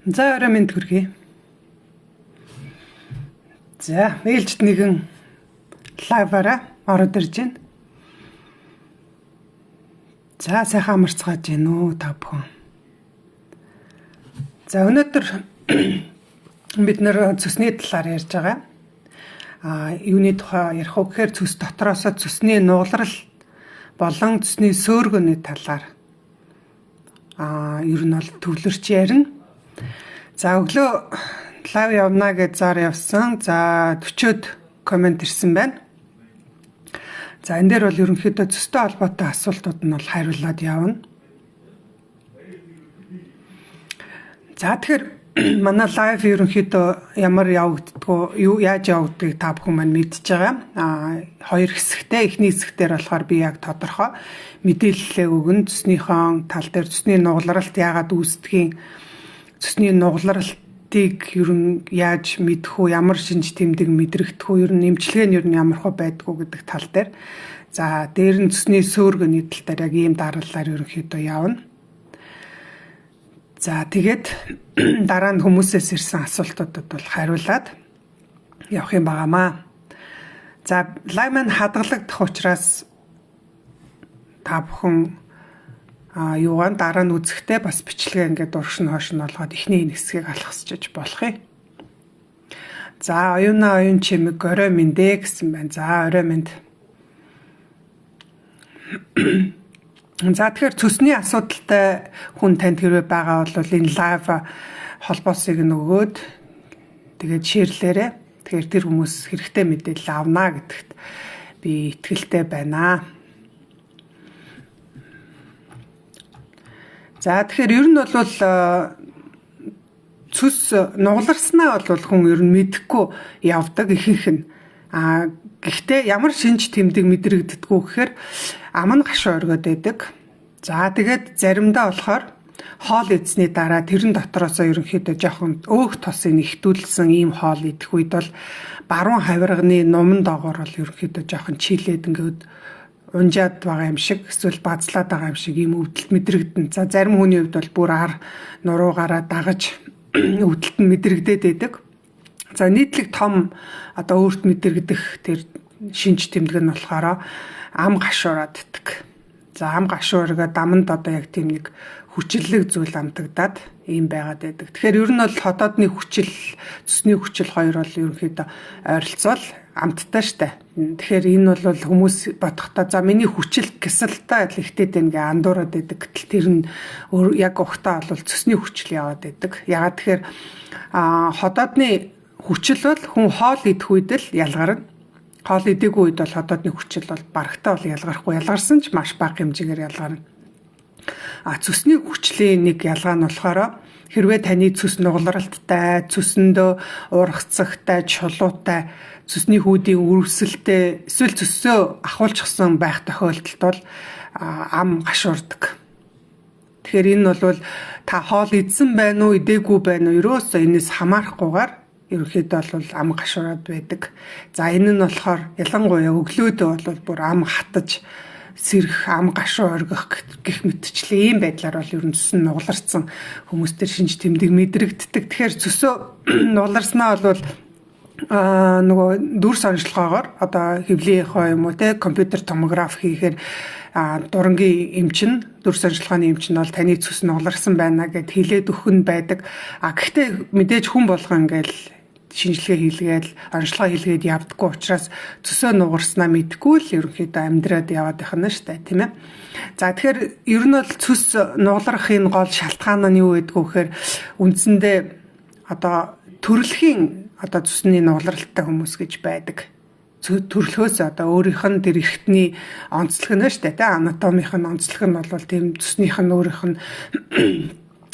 За орой минь төргий. За ээлжид нэгэн лайваараа ороод ирж байна. За сайхан амарцгааж гин үү та бүхэн. За өнөөдөр бид нэр цусны талаар ярьж байгаа. Юуны тухай ярих вэ гэхээр цус дотроос цусны нугалрал болон цусны сөөргөний талаар ер нь бол төвлөрч ярина. За өглөө лайв явна гэж зар явсан. За 40-од комент ирсэн байна. За энэ дээр бол ерөнхийдөө цустай холбоотой асуултууд нь бол хариулаад явна. За тэгэхээр манай лайв ерөнхийдөө ямар явагддгоо, яаж явагдгийг та бүхэн маань мэдж байгаа. Хоёр хэсэгтэй, эхний хэсэгтэр болохоор би яг тодорхой мэдээлэлээ өгнө. Цуснийхон тал дээр цусны нугалралт яагаад үүсдгийг, цусны нугалралтыг ер нь яаж мэдэх үү, ямар шинж тэмдэг мэдрэгдэх үү, ер нь эмчилгээ нь ер нь ямар хөө байдгүй гэдэг тал дээр. За дээр нь цусны сөөргөний тал дээр яг ийм дараалалаар ерөнхийдөө явна. За тэгээд дараа нь хүмүүсээс ирсэн асуултуудад бол хариулаад явах юм байгаамаа. За лайв маань хадгалагдах учраас та бүхэн юугаан дараа нь үзэхдээ бас бичлэгээ ингээд урагш нь хойш нь олгоод эхний хэсгийг алхасчиж болох юм. За оюун чимэг орой мэндэ гэсэн байна. За орой мэнд. За тэгэхээр цусны асуудалтай хүн танд хэрвээ байгаа бол энэ лайв холбоосыг нөгөөд тэгээд шеэрлээрээ. Тэгэхээр тэр хүмүүс хэрэгтэй мэдээлэл авна гэдэгт би итгэлтэй байна. За тэгэхээр ер нь бол цус нугаларснаа бол хүн ер нь мэдэхгүй явдаг ихэнх нь. Гэхдээ ямар шинж тэмдэг мэдрэгддэггүй гэхээр ам нь гашуу оргиод байдаг. За тэгээд заримдаа болохоор хоол идсний дараа тэрэн дотроосоо ерөнхийдөө жоохон өөх тосыг нэхтүүлсэн ийм хоол идэх үед бол баруун хавирганы нуман доогоор бол ерөнхийдөө жоохон чилээд ингээд унжаад байгаа юм шиг, эсвэл базлаад байгаа юм шиг ийм өвдөлт мэдрэгдэн. За зарим хүний хувьд бол бүр ар нуруугаараа дагаж өвдөлт нь мэдрэгдээд байдаг. За нийтлэг том өөрт мэдрэгдэх тэр шинж тэмдэг нь болохоор ам гашуураад иддэг. За ам гашуургаа даманд яг тийм нэг хүчлэг зүйл амтагдаад ийм байгаад байдаг. Тэгэхээр ер нь бол хотоодны хүчил, цусны хүчил хоёр бол ерөнхийдөө ойролцоол амттай штэ. Тэгэхээр энэ бол хүмүүс бодохдоо за миний хүчил гисэлтэй ихтэй дэнгээ андуураад байдаг. Гэтэл тэр нь яг ухтаа бол цусны хүчил яваад байдаг. Ягаад тэгэхээр хотоодны хүчил бол хүн хоол идэх үед л ялгарна. Хоол идэггүй үед бол хотоодны хүчил бол барагтаа бол ялгарахгүй. Ялгарсан ч маш бага хэмжээгээр ялгарна. Цусны хүчлийн нэг ялгаа нь болохоор хэрвээ таны цус нугалралттай, цусэндөө ургацагтай, чулуутай, цусны хүүдийн үрвсэлтэй, эсвэл цөсөө ахуулчихсан байх тохиолдолд бол ам гашуурдаг. Тэгэхээр энэ бол та хоол идсэн байна уу, идээгүй байна уу, ерөөсөө энэс хамаарахгүйгээр ерөнхийдөө бол ам гашуураад байдаг. За энэ нь болохоор ялангуяа өглөөдөө бол бүр ам хатаж сэрх, ам гашуу оргих гэх мэтчлээ ийм байдлаар бол ер нь цус нь нугаларсан хүмүүс төр шинж тэмдэг мэдрэгддэг. Тэгэхээр цусөө нугаларснаа бол нөгөө дүр сонжлогоогоор хевлийнхоо юм уу те компьютер томограф хийхээр дурангийн эмчин, дүр сонжлогооны эмчин бол таны цус нугаларсан байна гэд хэлээд өгөх нь байдаг. Гэхдээ мэдээж хүн болгон ингээл шинжилгээ хийлгээд, онцлогоо хийлгээд явдаггүй учраас цусоо нугарснаа мэдгүй л ерөнхийдөө амьдраад яваад байх нь штэ, тийм ээ. За тэгэхээр ер нь бол цус нугалрахын гол шалтгаан нь юу гэдгүү гэхээр үндсэндээ төрөлхийн цусны нугалралтай хүмүүс гэж байдаг. Төрлөхөөс өөрийнх нь тэр эрхтний онцлог нь штэ, тэ анатомийнх нь онцлог нь бол тийм цусных нь өөрийнх нь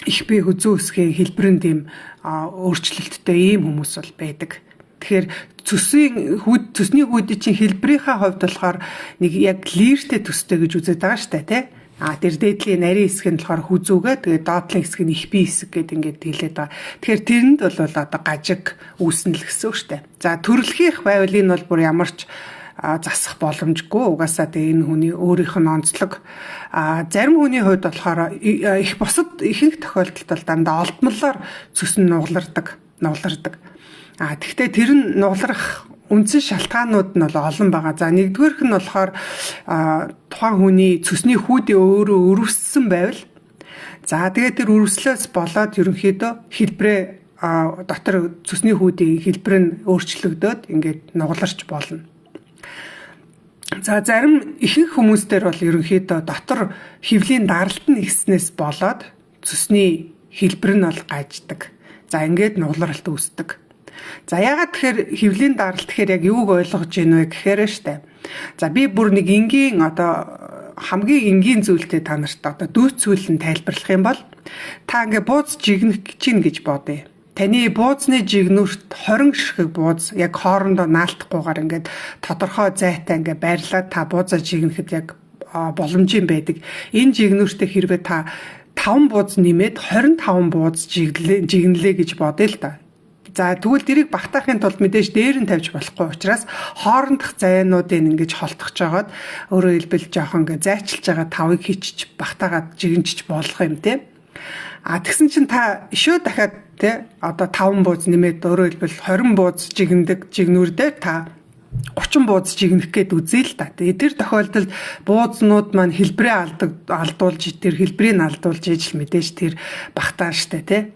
их бие хүзүү үсгийн хэлбэрэн тийм өөрчлөлттэй ийм хүмүүс бол байдаг. Тэгэхээр цусны хүүдийн чинь хэлбэрийнхаа хувьд болохоор нэг яг лиртэй төстэй гэж үзээд байгаа штэ тий. Тэр дээдлийн нарийн хэсэг нь болохоор хүзүүгээ тэгээд доотлын хэсэг нь их бие хэсэг гэдэг ингээд хэлээд байгаа. Тэгэхээр тэрэнд бол гажиг үүснэ л гэсэн үг штэ. За төрөлхийнх байвал энэ бол бүр ямар ч засах боломжгүй. Угаасаа тэгээ энэ хүний өөрийнх нь онцлог. Зарим хүний хувьд болохоор их бусад ихэнх тохиолдолд бол дандаа олдмолоор цөс нь нугалардаг. Тэгвэл тэр нь нугалрах үндсэн шалтгаанууд нь бол олон байгаа. За нэгдүгээрх нь болохоор тухайн хүний цөсний хүүдээ өөрөө өрөвссөн байвал. За тэгээд тэр өрөвслөөс болоод ерөнхийдөө хэлбэрээ дотор цөсний хүүдийн хэлбэр нь өөрчлөгдөөд ингээд нугаларч болно. За зарим ихэнх хүмүүстэр бол ерөнхийдөө дотор хөвлийн даралт нь ихснээс болоод цөсний хэлбэр нь бол гаждаг. За ингээд нугалралт үүсдэг. За яагаад тэгэхээр хөвлийн даралт гэхээр яг юуг ойлгож ийнвэ гэхээр штэ. За би бүр нэг энгийн хамгийн энгийн зүйлтэй та нарт дүүц зүйлэн тайлбарлах юм бол та ингээ бууз жигнэх чинь гэж бодъё. Таны буузны жигнүрт 20 ширхэг бууз яг хоорондоо наалтахгүйгээр ингээд тодорхой зайтай ингээ байрлаад та буузаа жигнэхэд яг боломжийн байдаг. Энэ жигнүртээ хэрвээ та 5 бууз нэмээд 25 бууз жигнэлээ гэж бодъё л та. За тэгвэл дэрийг багтаахын тулд мэдээж дээр нь тавьж болохгүй учраас хоорондох зайнуудыг ингэж холтгож жагаад өөрөөр хэлбэл жоохон ингээ зайчилж байгаа тавыг хичиж багтаагаад жигэнчиж болох юм те. Тэгсэн чинь та ишөө дахиад те 5 бууз нэмээд өөрөөр хэлбэл 20 бууз жигнэдэг жигнүүрдээ та 30 бууз жигнэх гээд үзье л та. Тэр тохиолдолд буузнууд маань хэлбэрээ алдуулж тэр хэлбэрийг алдуулж ижил мэдээж тэр багтаа штэ те.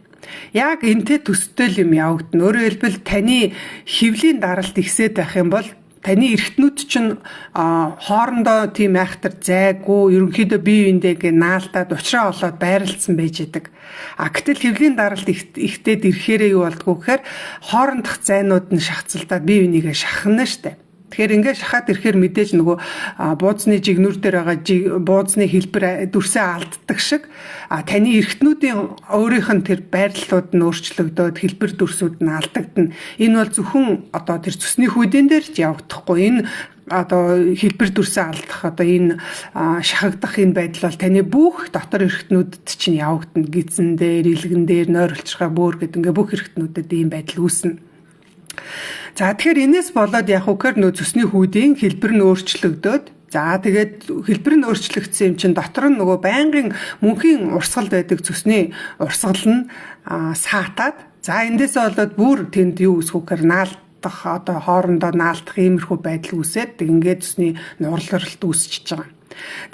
Яг энтэй төстэй юм явагдана. Өөрөөр хэлбэл таны хөвлийн даралт ихсээд байх юм бол таны эргэтнүүд чинь хоорондоо тийм айхтар зайгүй ерөнхийдөө бие биендээ гээ наалтаад учраа олоод байрлалцсан байж идэг. Гэтэл хөвлийн даралт ихтээд ирэхээрээ юу болдгоо гэхээр хоорондох зайнууд нь шахацлаад бие бинийгээ шахна штэ. Тэгэхээр ингээд шахаад ирэхээр мэдээж нөгөө бууцны жигнүр дээр байгаа бууцны хэлбэр дүрсээ алддаг шиг таны эргэтнүүдийн өөрийнх нь тэр байрлалууд нь өөрчлөгдөөд хэлбэр дүрсүүд нь алдагдана. Энэ бол зөвхөн тэр цөсний хүүдэн дээр ч явагдахгүй. Энэ хэлбэр дүрсээ алдах энэ шахагдах энэ байдал бол таны бүх дотор эргэтнүүдэд чинь явагдана. Гидсэн дээр, илгэн дээр, нойр улчирхай бөөр гэдэг ингээ бүх эргэтнүүдэд ийм байдал үүснэ. За тэгэхээр энэс болоод яг үгээр нөө цөсний хүүдийн хэлбэр нь өөрчлөгдөөд тэгээд хэлбэр нь өөрчлөгдсөн юм чинь дотор нь нөгөө байнгын мөнхийн урсгал байдаг цөсний урсгал нь саатаад эндээсээ болоод бүр тэнд юу үсгүүхээр наалтах хоорондоо наалтах иймэрхүү байдал үүсээд ингээд цөсний нурлалт үүсчихэж байгаа.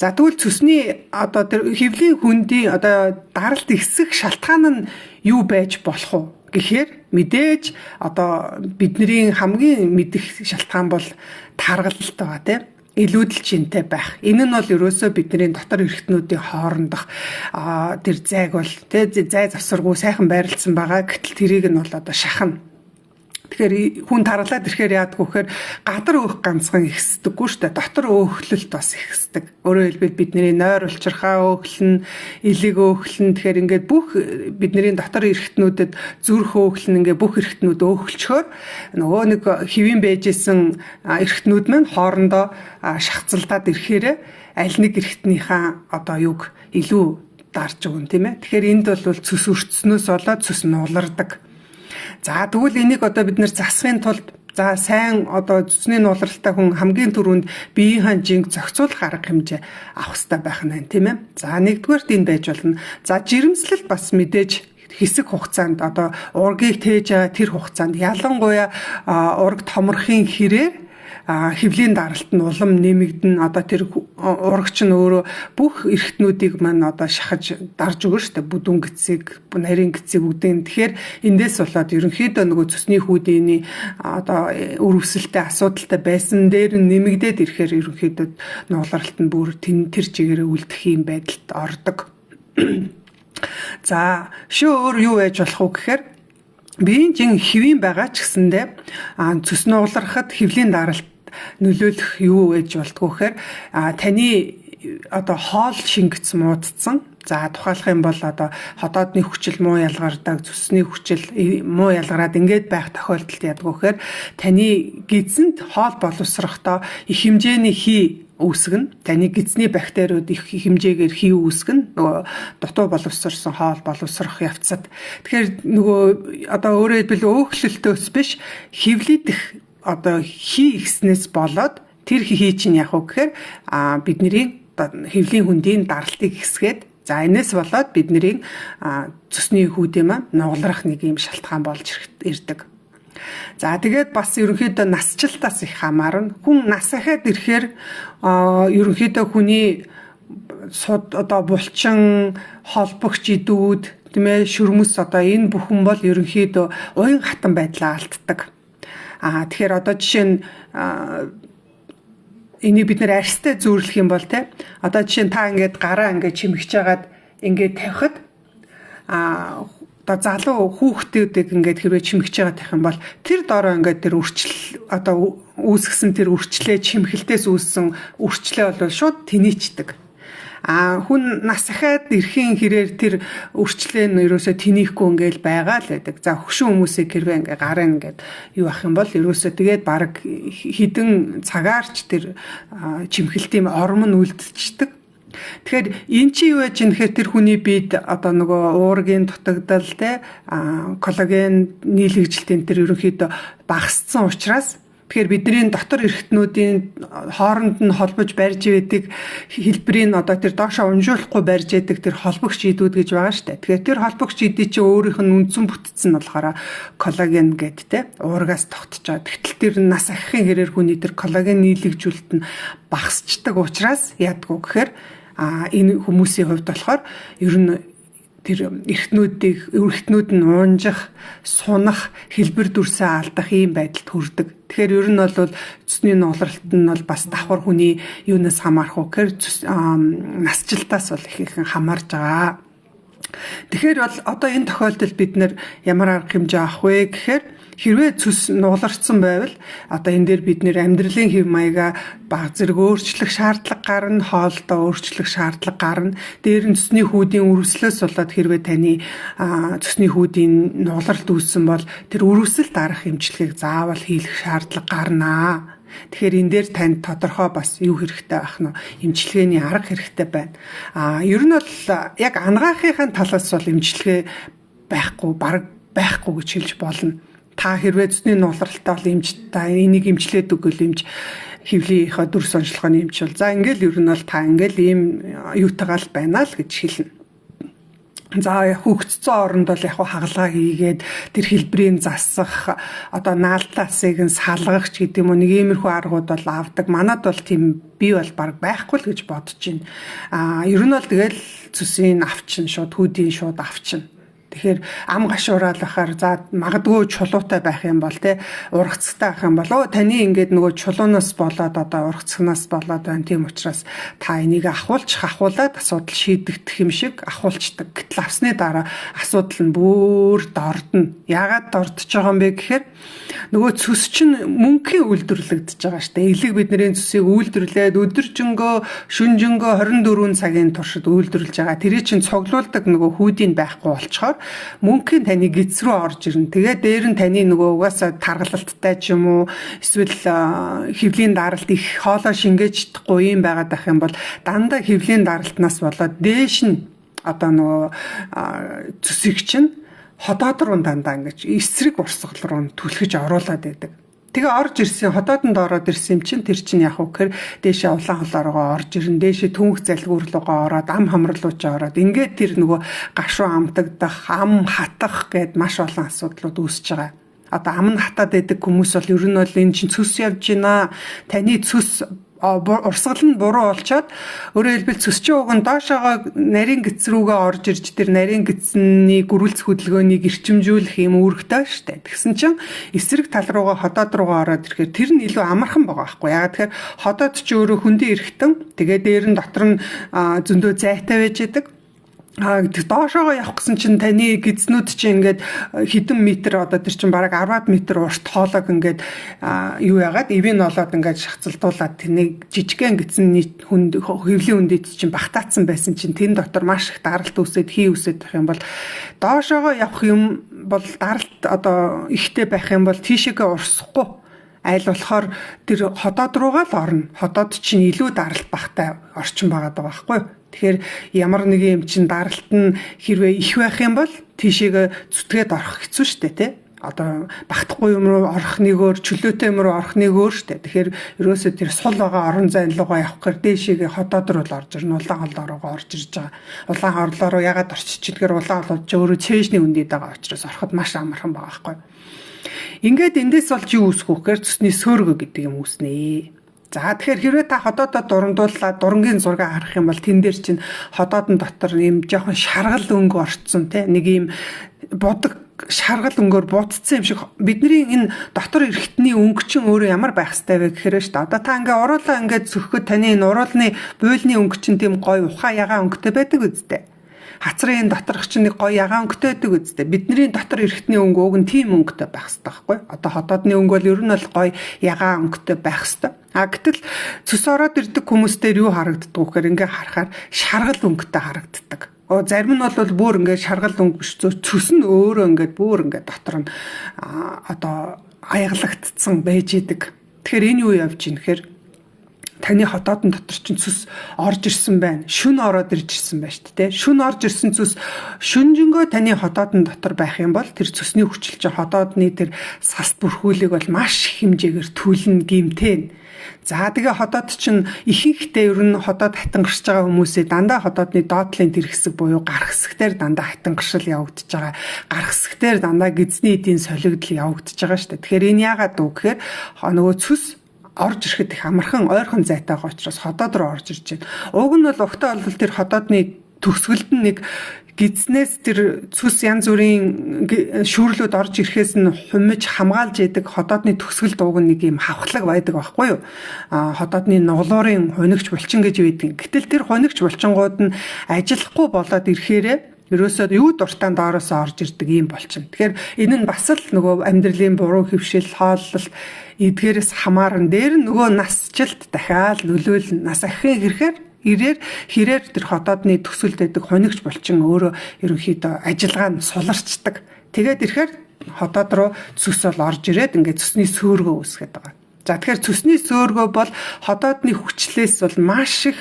За тэгвэл цөсний тэр хөвлийн хүндийн даралт ихсэх шалтгаан нь юу байж болох вэ гэхээр мэдээж бидний хамгийн мэдих шалтгаан бол таргалалт байгаа тийм илүүдэл жинтэй байх. Энэ нь бол ерөөсөө бидний дотор эргэтнүүдийн хоорондох тэр зайг бол зай завсаргүй сайхан байрлалцсан байгаа. Гэтэл тэрийг нь бол шахна. Тэгэхээр хүн таргалаад ирэхээр яадгүй гэхээр гадар өөх ганцхан ихсдэггүй шүү дээ. Дотор өөхлөлт бас ихсдэг. Өөрөөр хэлбэл бидний нойр улчирхай өөхлөн, элэг өөхлөн тэгэхээр ингээд бүх бидний дотор эргэтнүүдэд зүрх өөхлөн ингээд бүх эргэтнүүд өөхлчхөөр нөгөө нэг хэвэн байжсэн эргэтнүүд маань хоорондоо шахацлаад ирэхээр аль нэг эргэтнийхээ юг илүү дарж өгнө тийм ээ. Тэгэхээр энд бол цөс өртснөөс болоод цөс нуулардаг. За тэгвэл энийг бид нэр засахын тулд сайн цөсний нуулралтай хүн хамгийн түрүүнд биеийнхээ жинг зохицуулах арга хэмжээ авах хэрэгтэй байх нь тийм ээ. За нэгдүгээрт энэ байж болно. За жирэмслэл бас мэдээж хэсэг хугацаанд ургийг тээж байгаа тэр хугацаанд ялангуяа ураг томрохын хэрээр хөвлийн даралт нь улам нэмэгдэн тэр урагч нь өөрөө бүх эргэтнүүдийг маань шахаж дарж өгнө шүү дээ. Бүдүүн гэцийг, нарийн гэцийг үдэн. Тэгэхээр эндээс болоод ерөнхийдөө нөгөө цөсний хүүдийн өрөвсөлтэй асуудалтай байсан дээр нэмэгдээд ирэхээр ерөнхийдөө нугалралт нь бүр тэр чигээрээ үлдэх юм байдалд ордог. За өөр юу байж болох вэ гэхээр биеийн жин хэвийн байгаа ч гэсэндээ цөс нугалрахад хөвлийн даралт нөлөөлөх юу гэж болтгоо гэхээр таны хоол шингэц муудсан. За тухайлах юм бол ходоодны хүчил муу ялгардаг, цөсний хүчил муу ялгараад ингээд байх тохиолдолд ядгүй гэхээр таны гидсэнд хоол боловсрохдоо их хэмжээний хий үүсгэн. Таны гидсний бактериуд их хэмжээгээр хий үүсгэн. Нөгөө дутуу боловсрсон хоол боловсрох явцад. Тэгэхээр нөгөө өөрөөр хэлбэл өөхлөлтөөс биш хөвлөдөх хий ихснээс болоод Тэр чинь яг уу гэхээр бидний хэвлийн хөндийн даралтыг ихсгээд за энэс болоод бидний цусны хүүдээ маань нугалрах нэг юм шалтгаан болж ирдэг. За тэгээд бас ерөнхийдөө насжилтаас их хамаарна. Хүн нас ахаад ирэхээр ерөнхийдөө хүний одоо булчин, холбогч идүүд, тийм ээ, шүрмэс одоо энэ бүхэн бол ерөнхийдөө уян хатан байдлаа алддаг. Тэгэхээр одоо жишээ нь энийг бид нэр арьстай зөөрлөх юм бол те одоо жишээ нь та ингээд гараа ингээд чимэгч жагаад ингээд тавихад одоо залуу хүүхдүүдийг ингээд хэрвээ чимэгч байгаа тах юм бол тэр доороо ингээд тэр одоо үүсгэсэн тэр үрчлээ чимхэлтээс үүссэн үрчлээ бол шууд тэнийчдэг. Хүн нас ахаад ирэхийн хэрээр тэр үрчлээ нь ерөөсө тэнийхгүй ингээл байгаа л байдаг. За хөшин хүмүүсийг хэрвээ ингээ гараа ингээд юу ах юм бол ерөөсө тэгээд баг хідэн цагаарч тэр чимхэлтийн ором нь үлдчихдэг. Тэгэхээр эн чи юу яаж юм гэхээр тэр хүний биед одоо нөгөө уургийн дутагдал те коллаген нийлэгжилтийн тэр ерөнхийдөө багассан учраас тэгэхээр бидний дотор эрхтнүүдийн хооронд нь холбож барьж байдаг хэлбэрийн одоо тэр доошоо унжуулахгүй барьж байдаг тэр холбогч идүүд гэж байгаа шүү дээ. Тэгэхээр тэр холбогч идүүд чинь өөрийнх нь үндсэн бүтцэн нь болохоор коллаген гэдэг те уургаас тогтож байгаа. Тэгтэл тэр нас ахихын хэрээр хүний тэр коллаген нийлэгжүүлэлт нь багасчдаг учраас яадгүй гэхээр энэ хүмүүсийн хувьд болохоор ер нь тэр эрхтнүүд нь уунжих, сунах, хэлбэр дүрсээ алдах ийм байдалд хүрдэг. Тэгэхээр ер нь бол цусны нугалралт нь бол бас давхар хүний юунаас хамаарах уу гэхээр насжилтаас бол ихэнх хамаарж байгаа. Тэгэхээр бол одоо энэ тохиолдолд бид нэр ямар арга хэмжээ авах вэ гэхээр хэрвээ цус нугаларцсан байвал одоо энэ дээр бид нэр амьдралын хэв маягаа баг зэрэг өөрчлөх шаардлага гарна, хоолдоо өөрчлөх шаардлага гарна. Дээр нь цусны хүүдийн үргэлжлэлээс болоод хэрвээ таны цусны хүүдийн нугалралт үүссэн бол тэр үргэлжлэл дарах эмчилгээг заавал хийх шаардлага гарнаа. Тэгэхээр энэ дээр танд тодорхой бас юу хэрэгтэй байх нь эмчилгээний арга хэрэгтэй байна. Ер нь бол яг ангаахын талаас бол эмчилгээ байхгүй гэж хэлж болно. Та хэрвээ цусны нугалралтай бол та энийг эмчлээд өгвөл эмч хөвлийнхаа дүр сонжлохооны эмч бол за ингээл ер нь бол та ингээл ийм юутайгаал байна л гэж хэлнэ. За хөгжцсөн оронд бол яг хагалгаа хийгээд тэр хэлбэрийн засах одоо наалтаасыг нь салгах ч гэдэг юм уу нэг иймэрхүү аргууд бол авдаг. Манад бол тийм би бол баг байхгүй л гэж бодож байна. Ер нь бол тэгэл цусыг авчин шууд хүүдийн шууд авчин. Тэгэхээр ам гашуураал байхаар за магадгүй чулуутай байх юм бол те ургацтай байх юм бол таны ингээд нөгөө чулуунаас болоод одоо ургацнаас болоод байна. Тийм учраас та энийг ахуулаад асуудал шийдэгдэх юм шиг ахуулцдаг. Гэтэл авсны дараа асуудал нь бүр дордно. Яагаад дордож байгаа юм бэ гэхээр нөгөө цус чинь мөнхийн үйлдвэрлэгдэж байгаа шүү дээ. Элэг бидний цусыг үйлдвэрлээд өдөржингөө шүнжингөө 24 цагийн туршид үйлдвэрлэж байгаа. Тэрийг чинь цуглуулдаг нөгөө хүүдийн байхгүй болчоор мөнхийн таны гидс рүү орж ирнэ. Тэгээд дээр нь таны нөгөө угаасаа таргалалттай ч юм уу эсвэл хөвлийн даралт их хоолой шингээж чадахгүй юм байгаад байх юм бол дандаа хөвлийн даралтнаас болоод дээш нь одоо нөгөө цусыг чинь ходоод руу дандаа ингэж эсрэг урсгал руу түлхэж оруулаад байдаг. Тэгээ орж ирсэн ходоодонд ороод ирсэн юм чинь тэр чинь яг уу гэхээр дээшээ улаан холоороо орж ирэн дээшээ түнх залгуурлуугаа ороод ам хамралуучаа ороод ингээд тэр нөгөө гашуу амтагдах, ам хатах гэд маш олон асуудлууд үүсэж байгаа. Одоо ам нь хатаад байдаг хүмүүс бол ер нь бол энэ чинь цус явж байна. Таны цус урсгал нь буруу болчоод өөрөөр хэлбэл цусчин уг нь доошоогоо нарийн гидс рүүгээ орж ирж тэр нарийн гидсний гөрүүлц хөдөлгөөнийг эрчимжүүлэх юм үүрэгтэй штэ. Тэгсэн чинь эсрэг тал руугаа ходоод руугаа ороод ирэхээр тэр нь илүү амархан байгаа байхгүй. Ягаад тэгэхээр ходоод ч өөрөө хүндийн эрхтэн тэгээ дээр нь дотор нь зөндөө зайтай байж байдаг. Доошоогоо явах гэсэн чинь таны гидснүүд чинь ингээд хэдэн метр одоо тэр чинь бараг 10 метр урт хоолойг ингээд юу яагаад ивэн олоод ингээд шахацлдуулаад тэнийг жижигхэн гидсний хөвлийн үндэд чинь багтаацсан байсан чинь тэн дотор маш их даралт үүсээд үүсээд байх юм бол доошоогоо явах юм бол даралт одоо ихтэй байх юм бол тийшээгээ урсахгүй айл болохоор тэр ходоод руугаа л орно. Ходоод чинь илүү даралт багтай орчин байгаа байхгүй юу? Тэгэхээр ямар нэгэн юм чин даралт нь хэрвээ их байх юм бол тийшээгээ зүтгээд орох хэцүү шүү дээ, тэ? одоо багтахгүй юм руу орох нэг өөр, чөлөөтэй юм руу орох нэг өөр штэ. Тэгэхээр ерөөсөө тэр сул байгаа орон зайн руугаа явах гэхээр дээшээгээ хотод руу л орж ирнэ, улаан хоолоороо орж ирж байгаа. Улаан хоолоороо ягаад орчиж идгээр улаан хоолой өөрөө цээжний үндэд байгаа учраас ороход маш амархан байгаа байхгүй. Ингээд эндээс болж юу үүсэх вэ гэхээр цусны сөөргө гэдэг юм үүснэ. За тэгэхээр хэрвээ та ходоодод дурандууллаа, дурангийн зураг харах юм бол тэн дээр чинь ходоодын дотор ийм жоохон шаргал өнгө орцсон тий, нэг ийм бодог шаргал өнгөөр буутцсан юм шиг. Бидний энэ дотор эрхтний өнгө чинь өөрөө ямар байх ёстой вэ гэхээр шүү дээ. Одоо та ингээ уруулаа ингээд зөхөхөд таны энэ уруулны буйлны өнгө чинь тийм гоё ухаан ягаан өнгөтэй байдаг үстэй. Хацрын доторх чинь нэг гоё ягаан өнгөтэй байдаг үстэй. Бидний дотор эрхтний өнгө уг нь тийм өнгөтэй байх ёстой байхгүй. Одоо ходоодны өнгө бол ер нь бол гоё ягаан өнгөтэй байх ёстой. Гэтэл цус ороод ирдэг хүмүүстээр юу харагддаг вэ гэхээр ингээ харахаар шаргал өнгөтэй харагддаг. Зарим нь бол бүр ингээд шаргал өнгө биш, цус нь өөрөө ингээд бүр ингээд дотор нь одоо аяглагдсан байж идэг. Тэгэхээр энэ юу явж ийн гэхээр таны ходоодын дотор чинь цус орж ирсэн байна. Шүн ороод ирж ирсэн байна шүү дээ. Шүн орж ирсэн цус шүнжэнгөө таны ходоодын дотор байх юм бол тэр цусны хүчил чинь ходоодны тэр сас бүрхүүлийг бол маш их хэмжээгээр түлэн гимтэн. За тэгээ ходоод чинь ихэнхдээ ер нь ходоод хатангарч байгаа хүмүүсээ дандаа ходоодны доотлын тэр хэсэг буюу гар хэсгээр дандаа хатангаршил явагдаж байгаа. Гар хэсгээр дандаа гидсний эдийн солигдол явагдаж байгаа шүү дээ. Тэгэхээр энэ яагаад вэ гэхээр нөгөө цус орж ирэхэд их амархан ойрхон зайтайгаа учраас ходоод руу орж ирж байна. Уг нь бол угтаа бол тэр ходоодны төгсгөлд нь нэг гидснээс тэр цус янз бүрийн шүүрлүүд орж ирэхээс нь хумиж хамгаалж яадаг ходоодны төгсгөл дууг нэг юм хавхлаг байдаг байхгүй юу? Ходоодны нуглуурын хунигч булчин гэж байдаг. Гэтэл тэр хунигч булчингууд нь ажиллахгүй болоод ирэхээрээ ерөөсөө юу дуртаан доороос орж ирдэг юм болчихно. Тэгэхээр энэ нь бас л нөгөө амьдралын буруу хөвшил, хооллол эдгээрээс хамааран дээр нөгөө насжилт дахиад нөлөөлнө. Нас ахихын хэрээр тэр ходоодны төсөлд байдаг хунигч булчин өөрөө ерөнхийдөө ажиллагаа нь суларчдаг. Тэгээд ирэхээр ходоод руу цус бол орж ирээд ингээд цусны сөөргөө үүсгээд байгаа. За тэгэхээр цусны сөөргөө бол ходоодны хүчлээс бол маш их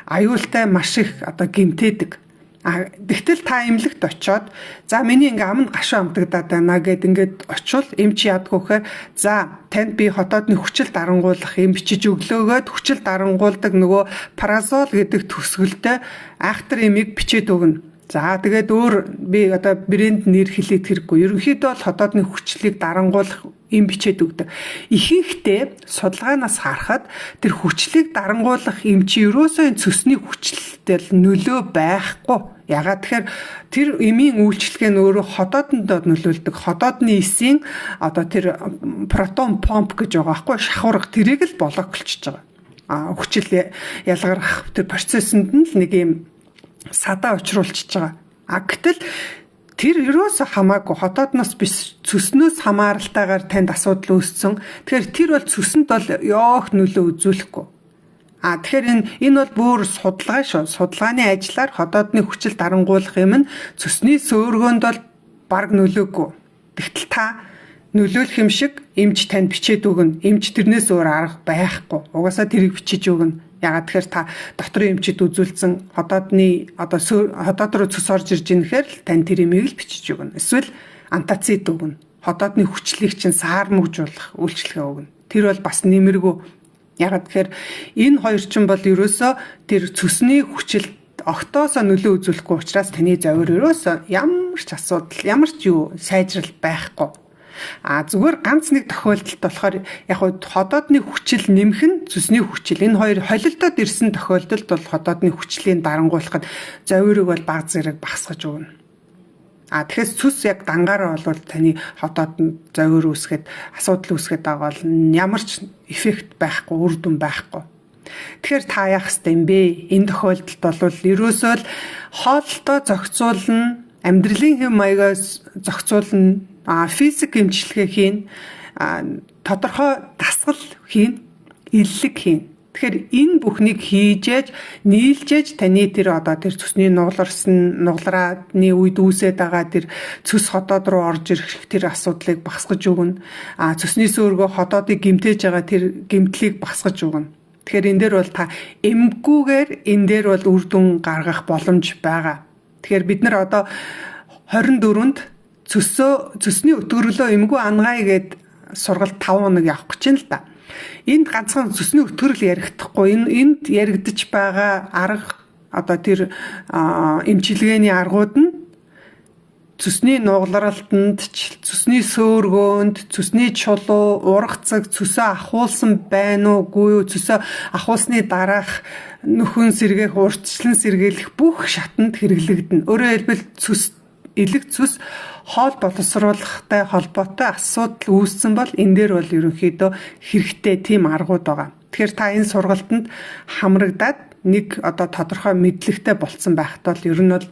аюултай, маш их одоо гэмтээдэг. Тэгтэл та эмнэлэгт очоод за миний ингээ аманд гашуу амтагдаад байна гэд ингээд очивол эмч яадгүй гэхээр за танд би ходоодны хүчил дарангуулах эм бичиж өглөөгөөд хүчил дарангуулдаг нөгөө паразол гэдэг төсгөлтэй айхтар эмийг бичээд өгнө. За тэгээд би одоо брэнд нэр хэлээд хэрэггүй. Ерөнхийдөө бол ходоодны хүчлийг дарангуулах эм бичээд өгдөг. Ихэнхдээ судалгаанаас харахад тэр хүчлийг дарангуулах эм чи ерөөсөө цөсний хүчлэлтэй нөлөө байхгүй. Ягаад тэгэхээр тэр эмийн үйлчлэгээ нь өөрөө ходоодонд нөлөөлдөг. Ходоодны эсийн одоо тэр протон помп гэж байгаа байхгүй шахуурга тэрийг л блоклчж байгаа. Хүчил ялгарах тэр процессонд нь л нэг юм садаа учруулчихж байгаа. Гэтэл тэр ерөөсө хамаагүй ходоодноос биш цөснөөс хамааралтайгаар танд асуудал үүссэн. Тэгэхээр тэр бол цөсөнд бол ёох нөлөө үзүүлэхгүй. Тэгэхээр энэ бол бүр судалгаа шүү. Судалгааны ажлаар ходоодны хүчил дарангуулах юм нь цөсний сөөргөөнд бол бараг нөлөөгүй. Тэгтэл та нөлөөлөх юм шиг эмч танд бичээд өгнө. Эмч тэрнээс өөр арга байхгүй. Угаасаа тэрийг бичиж өгнө. Ягаад тэгэхээр та дотрын эмчид үзүүлсэн ходоодны одоо ходоод руу цус орж ирж инэхээр тань тэр эмийг л бичиж өгнө. Эсвэл антацид өгнө. Ходоодны хүчлийг чинь саармөгжүүлэх үйлчлэгээ өгнө. Тэр бол бас нэмэргүй. Ягаад тэгэхээр энэ хоёр чинь бол ерөөсөө тэр цөсний хүчил огтоосоо нөлөө үзүүлэхгүй учраас таны завир ерөөсөө ямар ч асуудал, ямар ч юу сайжрал байхгүй. Зүгээр ганц нэг тохиолдолд болохоор яг ходоодны хүчил нэмэх нь цөсний хүчил. Энэ хоёр холилдоод ирсэн тохиолдолд бол ходоодны хүчлийн дарангуулахад завирыг бол баг зэрэг багасгаж өгнө. Тэгэхээр цус яг дангаараа бол таны ходоодод завир үүсгээд асуудал үүсгээд байгаа бол ямар ч эффект байхгүй, үр дүн байхгүй. Тэгэхээр та яах ёстой юм бэ? Энэ тохиолдолд бол ерөөсөө л хооллолтоо зохицуулна, амьдралын хэм маягаас зохицуулна, физик эмчилгээ хийн, тодорхой дасгал хийн, иллэг хийн. Тэгэхээр энэ бүхнийг хийжээж, нийлжээж таны тэр одоо тэр цөсний нугларааны үед үүсээд байгаа тэр цөс ходоод руу орж ирэх тэр асуудлыг багасгаж өгнө. Цөсний сөөргөө ходоодыг гэмтээж байгаа тэр гэмтлийг багасгаж өгнө. Тэгэхээр энэ дээр бол та эмггүйгээр энэ дээр бол үр дүн гаргах боломж байгаа. Тэгэхээр бид нар одоо 24-нд цөсний өтгөрлөө эмгүү ангай гэд сургалт 5 хоног явах гэж байна л да. Энд ганцхан цөсний өтгөрл ярихдахгүй энд яригдж байгаа арга одоо тэр эмчилгээний аргууд нь цөсний нугалралтанд, цөсний сөөргөөнд, цөсний чулуу, ургацаг, цөсөө ахуулсан байна уугүй юу, цөсөө ахуулсны дараах нөхөн сэргээх, урьдчилан сэргийлэх бүх шатанд хэрэглэгдэнэ. Өөрөөр хэлбэл элэг цөс хоол боловсруулахтай холбоотой асуудал үүссэн бол энэ дээр бол ерөнхийдөө хэрэгтэй тийм аргууд байгаа. Тэгэхээр та энэ сургалтанд хамрагдаад нэг одоо тодорхой мэдлэгтэй болцсон байхад бол ер нь бол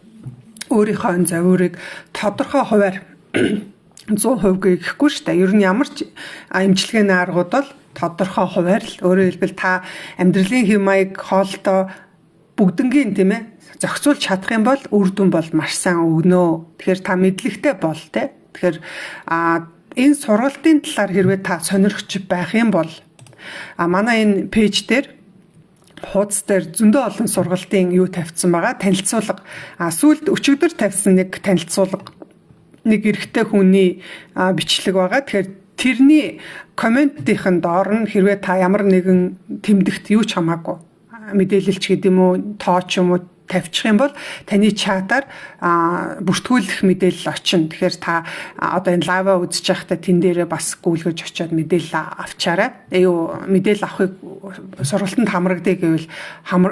өөрийнхөө завиурыг тодорхой хуваар 100% гэхгүй шүү дээ. Ер нь ямар ч эмчилгээний аргууд бол тодорхой хуваар л өөрөөр хэлбэл та амьдралын хэв маяг хоолтой бүгднгийн тийм ээ зохицуулж чадах юм бол үр дүн бол маш сайн өгнө. Тэгэхээр та мэдлэгтэй бол те. Тэгэхээр энэ сургалтын талаар хэрвээ та сонирхож байх юм бол манай энэ пэйж дээр хуудас дээр зөндөө олон сургалтын юу тавьсан байгаа. Танилцуулга. Сүүлд өчигдөр тавьсан нэг танилцуулга нэг эрэгтэй хүний бичлэг байгаа. Тэгэхээр тэрний комментийн доор нь хэрвээ та ямар нэгэн тэмдэгт юу ч хамаагүй мэдээлэлч гэдэг юм уу, тоо ч юм уу тавьчих юм бол таны чатаар бүртгүүлэх мэдээлэл очино. Тэгэхээр та одоо энэ лайва үзэж байхдаа тэн дээрээ бас гүйлгэж очиод мэдээлэл авчаарай. Мэдээлэл авахыг сургалтанд хамрагдъя гэвэл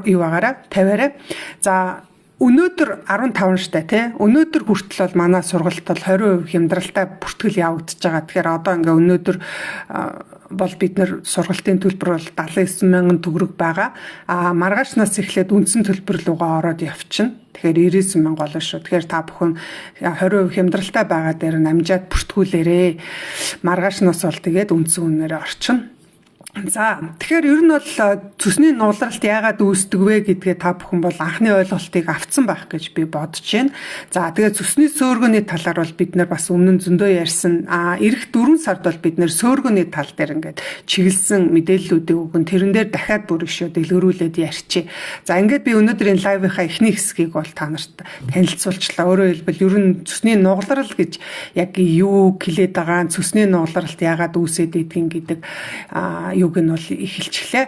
юу байгаарай, тавиарай. За өнөөдөр 15 штэ тий. Өнөөдөр хүртэл бол манай сургалт бол 20% хямдралтай бүртгэл явагдаж байгаа. Тэгэхээр одоо ингээ өнөөдөр бол бид нэр сургалтын төлбөр бол 79 мянган төгрөг байгаа. Маргаашнаас эхлээд үндсэн төлбөр рүүгээ ороод явчихна. Тэгэхээр 99 мянга болно шүү. Тэгэхээр та бүхэн 20% хямдралтай байгаа дээр намжаад бүртгүүлээрээ. Маргаашнаас бол тэгээд үндсэн үнээрээ орчихно. За тэгэхээр ер нь бол цөсний нугалралт яагаад үүсдэг вэ гэдгээ та бүхэн бол анхны ойлголтыг авцсан байх гэж би бодож байна. За тэгээд цөсний сөөргөний талаар бол бид нар бас өмнө нь зөндөө ярьсан. Ирэх 4 сард бол бид нар сөөргөний тал дээр ингээд чиглэсэн мэдээллүүдийг өгөн тэрэн дээр дахиад бүр ишөө дэлгэрүүлээд ярьчээ. За ингээд би өнөөдрийн лайвынхаа эхний хэсгийг бол та нарт танилцуулчлаа. Өөрөөр хэлбэл ер нь цөсний нугалрал гэж яг юу хэлээд байгаа, цөсний нугалралт яагаад үүсээд идэгин гэдэг юуг нь бол эхэлчихлээ.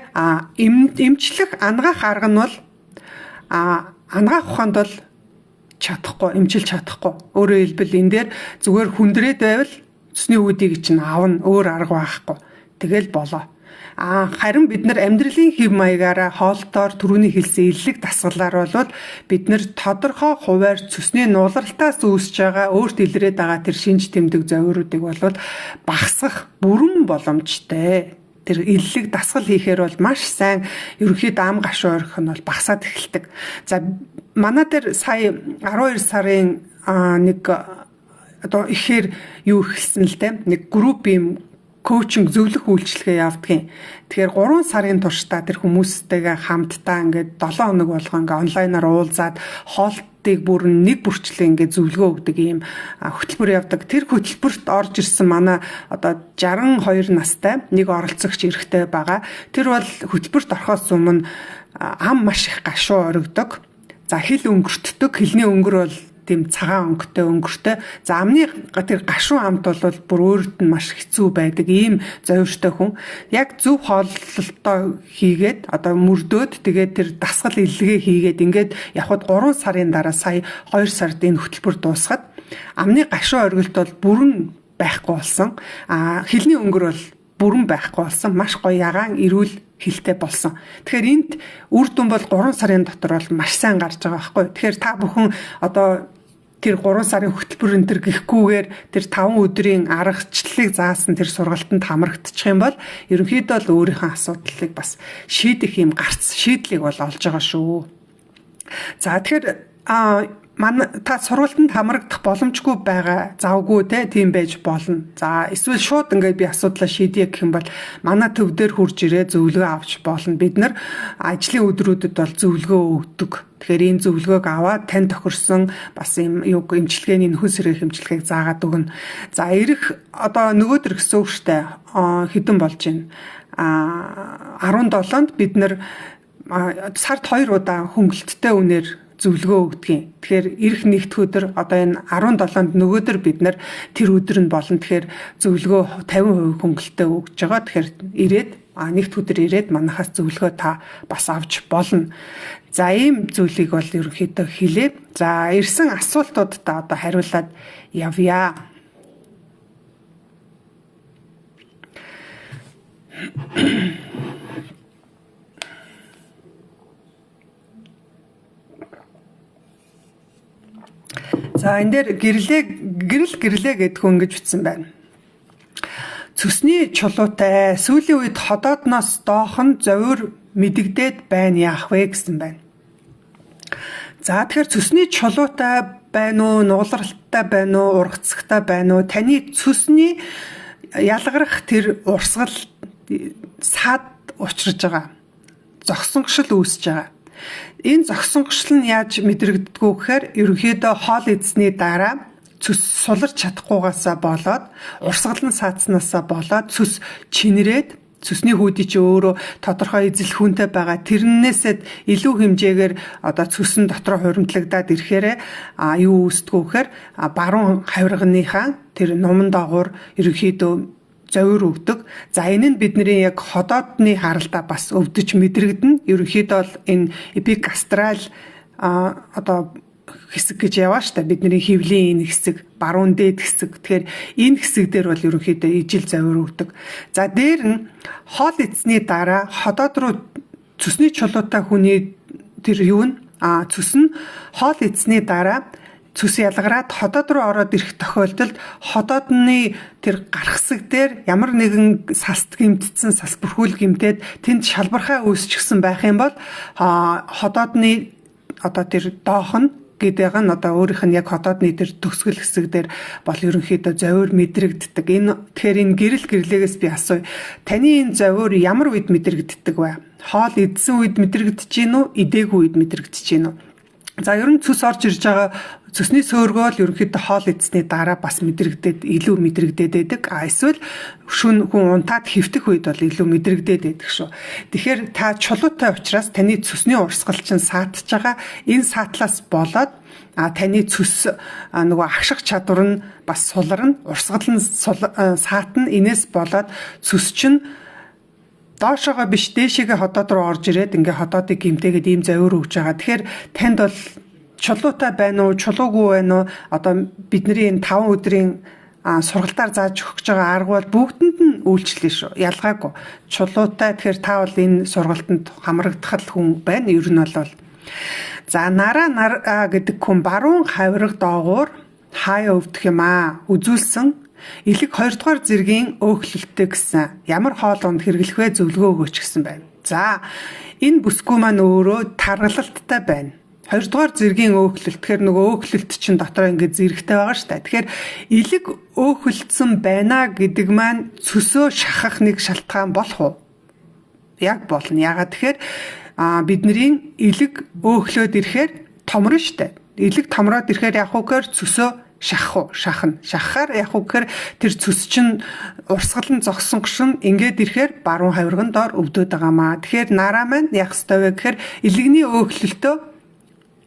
Эмчлэх ангаах арга нь бол ангаах ухаанд бол чадахгүй, эмчилж чадахгүй. Өөрөөр хэлбэл энэ дээр зүгээр хүндрээд байвал цөсний үүдийг чинь аавна, өөр арга байхгүй. Тэгэл болоо. Харин бид нар амьдралын хэв маягаараа хоолтоор түрүүний хэлсэн эллэг дасгалаар бол бид нар тодорхой хуваар цөсний нугалралтаас үүсэж байгаа өөрт илрээд байгаа тэр шинж тэмдэг зовируудыг бол багасгах бүрэн боломжтой. Тэр эллэг дасгал хийхээр бол маш сайн ерөнхийдөө ам гашуу орхих нь бол багасаад эхэлдэг. За манай дээр сая 12 сарын нэг одоо ихээр юу ихсэн л дээ. Нэг групп юм коучинг зөвлөх үйлчилгээ явуулдаг. Тэгэхээр 3 сарын туршдаа тэр хүмүүстэйгээ хамтдаа ингээд 7 хоног болгоо ингээд онлайнаар уулзаад хоолтыг бүр нэг бүрчлээ ингээд зөвлөгөө өгдөг ийм хөтөлбөр явдаг. Тэр хөтөлбөрт орж ирсэн манай одоо 62 настай нэг оролцогч эрэгтэй байгаа. Тэр бол хөтөлбөрт орохоос өмнө ам маш их гашуу орогдог. За хил өнгөртдөг. Хилний өнгөр бол тийм цагаан өнгөртэй. За амны тэр гашуун амт бол бүр өөрөд нь маш хэцүү байдаг ийм зовиртой хүн. Яг зөв хооллолтоо хийгээд одоо мөрдөөд тэгээд тэр дасгал илгээ хийгээд ингээд явхад 3 сарын дараа сая 2 сард энэ хөтөлбөр дуусгаад амны гашуун оргилт бол бүрэн байхгүй болсон. Хилний өнгөр бол бүрэн байхгүй болсон. Маш гоё ягаан эрүүл хилтэй болсон. Тэгэхээр энд үр дүн бол 3 сарын дотор бол маш сайн гарч байгаа байхгүй. Тэгэхээр та бүхэн одоо тэр 3 сарын хөтөлбөр энэ төр гэхгүйгээр тэр 5 өдрийн аргачлалыг заасан тэр сургалтанд хамрагдчих юм бол ерөнхийдөө л өөрийнхөө асуудлыг бас шийдэх юм гарц шийдлийг бол олж байгаа шүү. За тэгэхээр та сургалтанд хамрагдах боломжгүй байгаа завгүй тийм байж болно. За эсвэл шууд ингээд би асуудлаа шийдье гэх юм бол манай төв дээр хурж ирээ зөвлөгөө авч болно. Бид нар ажлын өдрүүдэд бол зөвлөгөө өгдөг. Тэгэхээр энэ зөвлөгөөг аваад тань тохирсон бас юм эмчилгээний нөхөн сэргээх эмчилгээг заагаад өгнө. За ирэх одоо нөгөөдөр гэсэн үг штэ хэдэн болж байна. 17-нд бид нар сард 2 удаа хөнгөлөлттэй үнээр зөвлөгөө өгдөг. Тэгэхээр эх нэгд өдөр одоо энэ 17-нд нөгөөдөр бид нар тэр өдөр нь болно. Тэгэхээр зөвлөгөө 50% хөнгөлөлтөд өгж байгаа. Тэгэхээр ирээд нэгд өдөр ирээд манахаас зөвлөгөө та бас авч болно. За ийм зүйлийг бол ерөнхийдөө хэлээ. За ирсэн асуултуудаа одоо хариулаад явъя. За энэ дээр гэрэл гэдг хүн ингэж бичсэн байна. Цүсний чулуутай сүүлийн үед ходоодноос доохон зовир мэдэгдээд байна яах вэ гэсэн байна. За тэгэхээр цүсний чулуутай байна уу, нугалралтай байна уу, ургацагтай байна уу? Таны цүсний ялгарах тэр урсгал саад учрж байгаа. Зогсонгошил үүсэж байгаа. Энэ зогсонгошил нь яаж мэдрэгддэггүй гэхээр ерөнхийдөө хоол идсний дараа цүс суларч чадахгүйгаасаа болоод урсгал нь саацнаасаа болоод цүс чинрээд цүсний хүүдий чи өөрөө тодорхой эзэл хүнтэй байгаа. Тэрнээсээ илүү хэмжээгээр одоо цүс нь дотроо хуримтлагдаад ирэхээр юу үүсдэггүй гэхээр баруун хавирганыхаа тэр нуман доогуур ерөнхийдөө зовир өгдөг. За энэ нь бидний яг ходоодны харалдаа бас өвдөж мэдрэгдэнэ. Ерөнхийдөө бол энэ эпигастрал одоо хэсэг гэж яваа штэ. Бидний хөвлийн энэ хэсэг, баруун дээд хэсэг. Тэгэхээр энэ хэсэг дээр бол ерөнхийдөө ижил зовир өгдөг. За дээр нь хоол идсний дараа ходоод руу цүсний чулуутай хүний тэр юу нь цүс нь хоол идсний дараа цүс ялгараад ходоод руу ороод ирэх тохиолдолд ходоодны тэр гарахсаг дээр ямар нэгэн салт гимтсэн, салт бүрхүүл гимтээд тэнд шалбархай үүсчихсэн байх юм бол ходоодны одоо тэр доох нь гэдэг нь одоо өөрийнх нь яг ходоодны тэр төгсгөл хэсэг дээр бол ерөнхийдөө зовир мэдрэгддэг. Тэгэхээр энэ гэрлээс би асууя. Таны энэ зовир ямар үед мэдрэгддэг вэ? Хоол идсэн үед мэдрэгдэж гин үү? Идээгүй үед мэдрэгдэж гин үү? За ер нь цүс орж ирж байгаа цүсний сөөргөөл ерөнхийдөө хоол идсний дараа бас мэдрэгдээд илүү мэдрэгдээд байдаг. Эсвэл шүн хүн унтаад хэвтэх үед бол илүү мэдрэгдээд байдаг шүү. Тэгэхээр та чулуутай учраас таны цүсний урсгал чинь саатж байгаа. Энэ саатлаас болоод таны цүс нөгөө агших чадвар нь бас суларна, урсгал нь саатна. Инээс болоод цүс чинь доошоогоо биш дээшээгээ ходоод руу орж ирээд ингээ ходоодыг гимтээгээд ийм зовир өгж байгаа. Тэгэхээр танд бол чулуутай байна уу, чулуугүй байна уу? Одоо бидний энэ 5 өдрийн сургалтаар зааж өгч байгаа арга бол бүгдэнд нь үйлчлээ шүү. Ялгаагүй. Чулуутай тэгэхээр та бол энэ сургалтанд хамрагдах хүн байна. Ер нь бол за нараа гэдэг хүн баруун хавирга доогуур хаяа өвдөх юм үзүүлсэн элэг 2 дугаар зэргийн өөхлөлттэй гэсэн ямар хоол унд хэрэглэх вэ зөвлөгөө өгөөч гэсэн байна. За энэ бүсгүй маань өөрөө таргалалттай байна. 2 дугаар зэргийн өөхлөлт тэгэхээр нөгөө өөхлөлт чинь дотроо ингээд зэрэгтэй байгаа шүү дээ. Тэгэхээр элэг өөхөлдсөн байна гэдэг маань цөсөө шахах нэг шалтгаан болох уу? Яг болно. Ягаад тэгэхээр бидний элэг өөхлөөд ирэхээр томрно шүү дээ. Элэг томроод ирэхээр яг үгээр цөсөө шахахаар яг үгээр тэр цөс чинь урсгал нь зогсонгошин ингээд ирэхээр баруун хавирган доор өвдөд байгаамаа. Тэгэхээр нараа маань яг ёстой вэ гэхээр элэгний өөхлөлтөө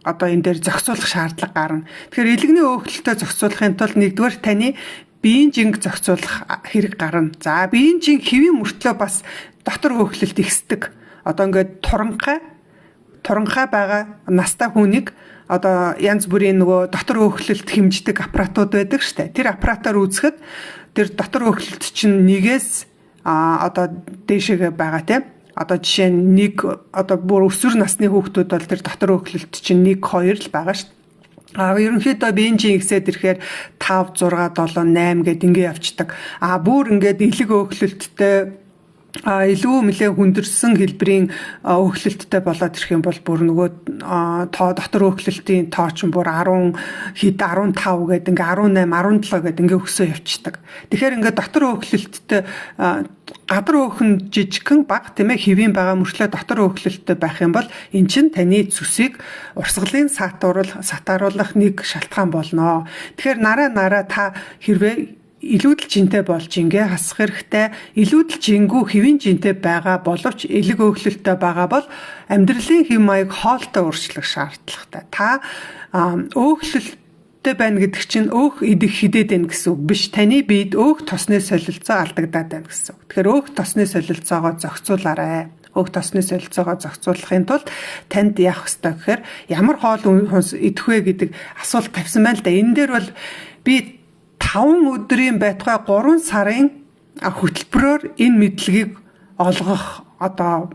одоо энэ дээр зохицуулах шаардлага гарна. Тэгэхээр элэгний өөхлөлтөө зохицуулахын тулд нэгдүгээр таны биеийн жинг зохицуулах хэрэг гарна. За биеийн жинг хэвийн мөртлөө бас дотор өөхлөлт ихсдэг. Одоо ингээд туранхай байгаа настай хүнийг одоо янз бүрийн нөгөө дотор өөхлөлт хэмждэг аппаратууд байдаг штэ. Тэр аппаратаар үзэхэд тэр дотор өөхлөлт чинь нэгээс одоо дээшээгээ байгаа тийм. Одоо жишээ нь нэг одоо бүр өсвөр насны хүүхдүүд бол тэр дотор өөхлөлт чинь 1 2 л байгаа штэ. Ерөнхийдөө биеийн жин ихсээд ирэхээр 5 6 7 8 гэд ингэ явцдаг. Бүр ингээд элэг өөхлөлттэй илүү нэлээ хүндэрсэн хэлбэрийн өөхлөлттэй болоод ирэх юм бол бүр нөгөө дотор өөхлөлтийн тоо ч бүр 10 хэд 15 гэдэг ингээ 18 17 гэдэг ингээ өсөө явцдаг. Тэгэхээр ингээ дотор өөхлөлттэй гадар өөхн жижигхэн баг тийм ээ хэвийн байгаа мөрчлөө дотор өөхлөлттэй байх юм бол эн чинь таны цүсийг урсгалын сатааруулах нэг шалтгаан болно. Тэгэхээр нараа та хэрвээ илүүдэл жинтэй болж ингээ хасах хэрэгтэй. Илүүдэл жингүү хэвийн жинтэй байгаа боловч элэг өөхлөлтөй байгаа бол амьдралын хэв маяг хоолтой өөрчлөх шаардлагатай. Та өөхлөлтөй байна гэдэг чинь өөх идэх хідээд байна гэсэн үг биш. Таны биед өөх тосны солилцоо алдагдаад байна гэсэн үг. Тэгэхээр өөх тосны солилцоогоо зохицуулаарай. Өөх тосны солилцоогоо зохицуулахын тулд танд яах ёстой гэхээр ямар хоол хүнс идэх вэ гэдэг асуулт тавьсан байна л да. Энэ дээр бол би 5 өдрийн байтугай 3 сарын хөтөлбөрөөр энэ мэдлэгийг олгох одоо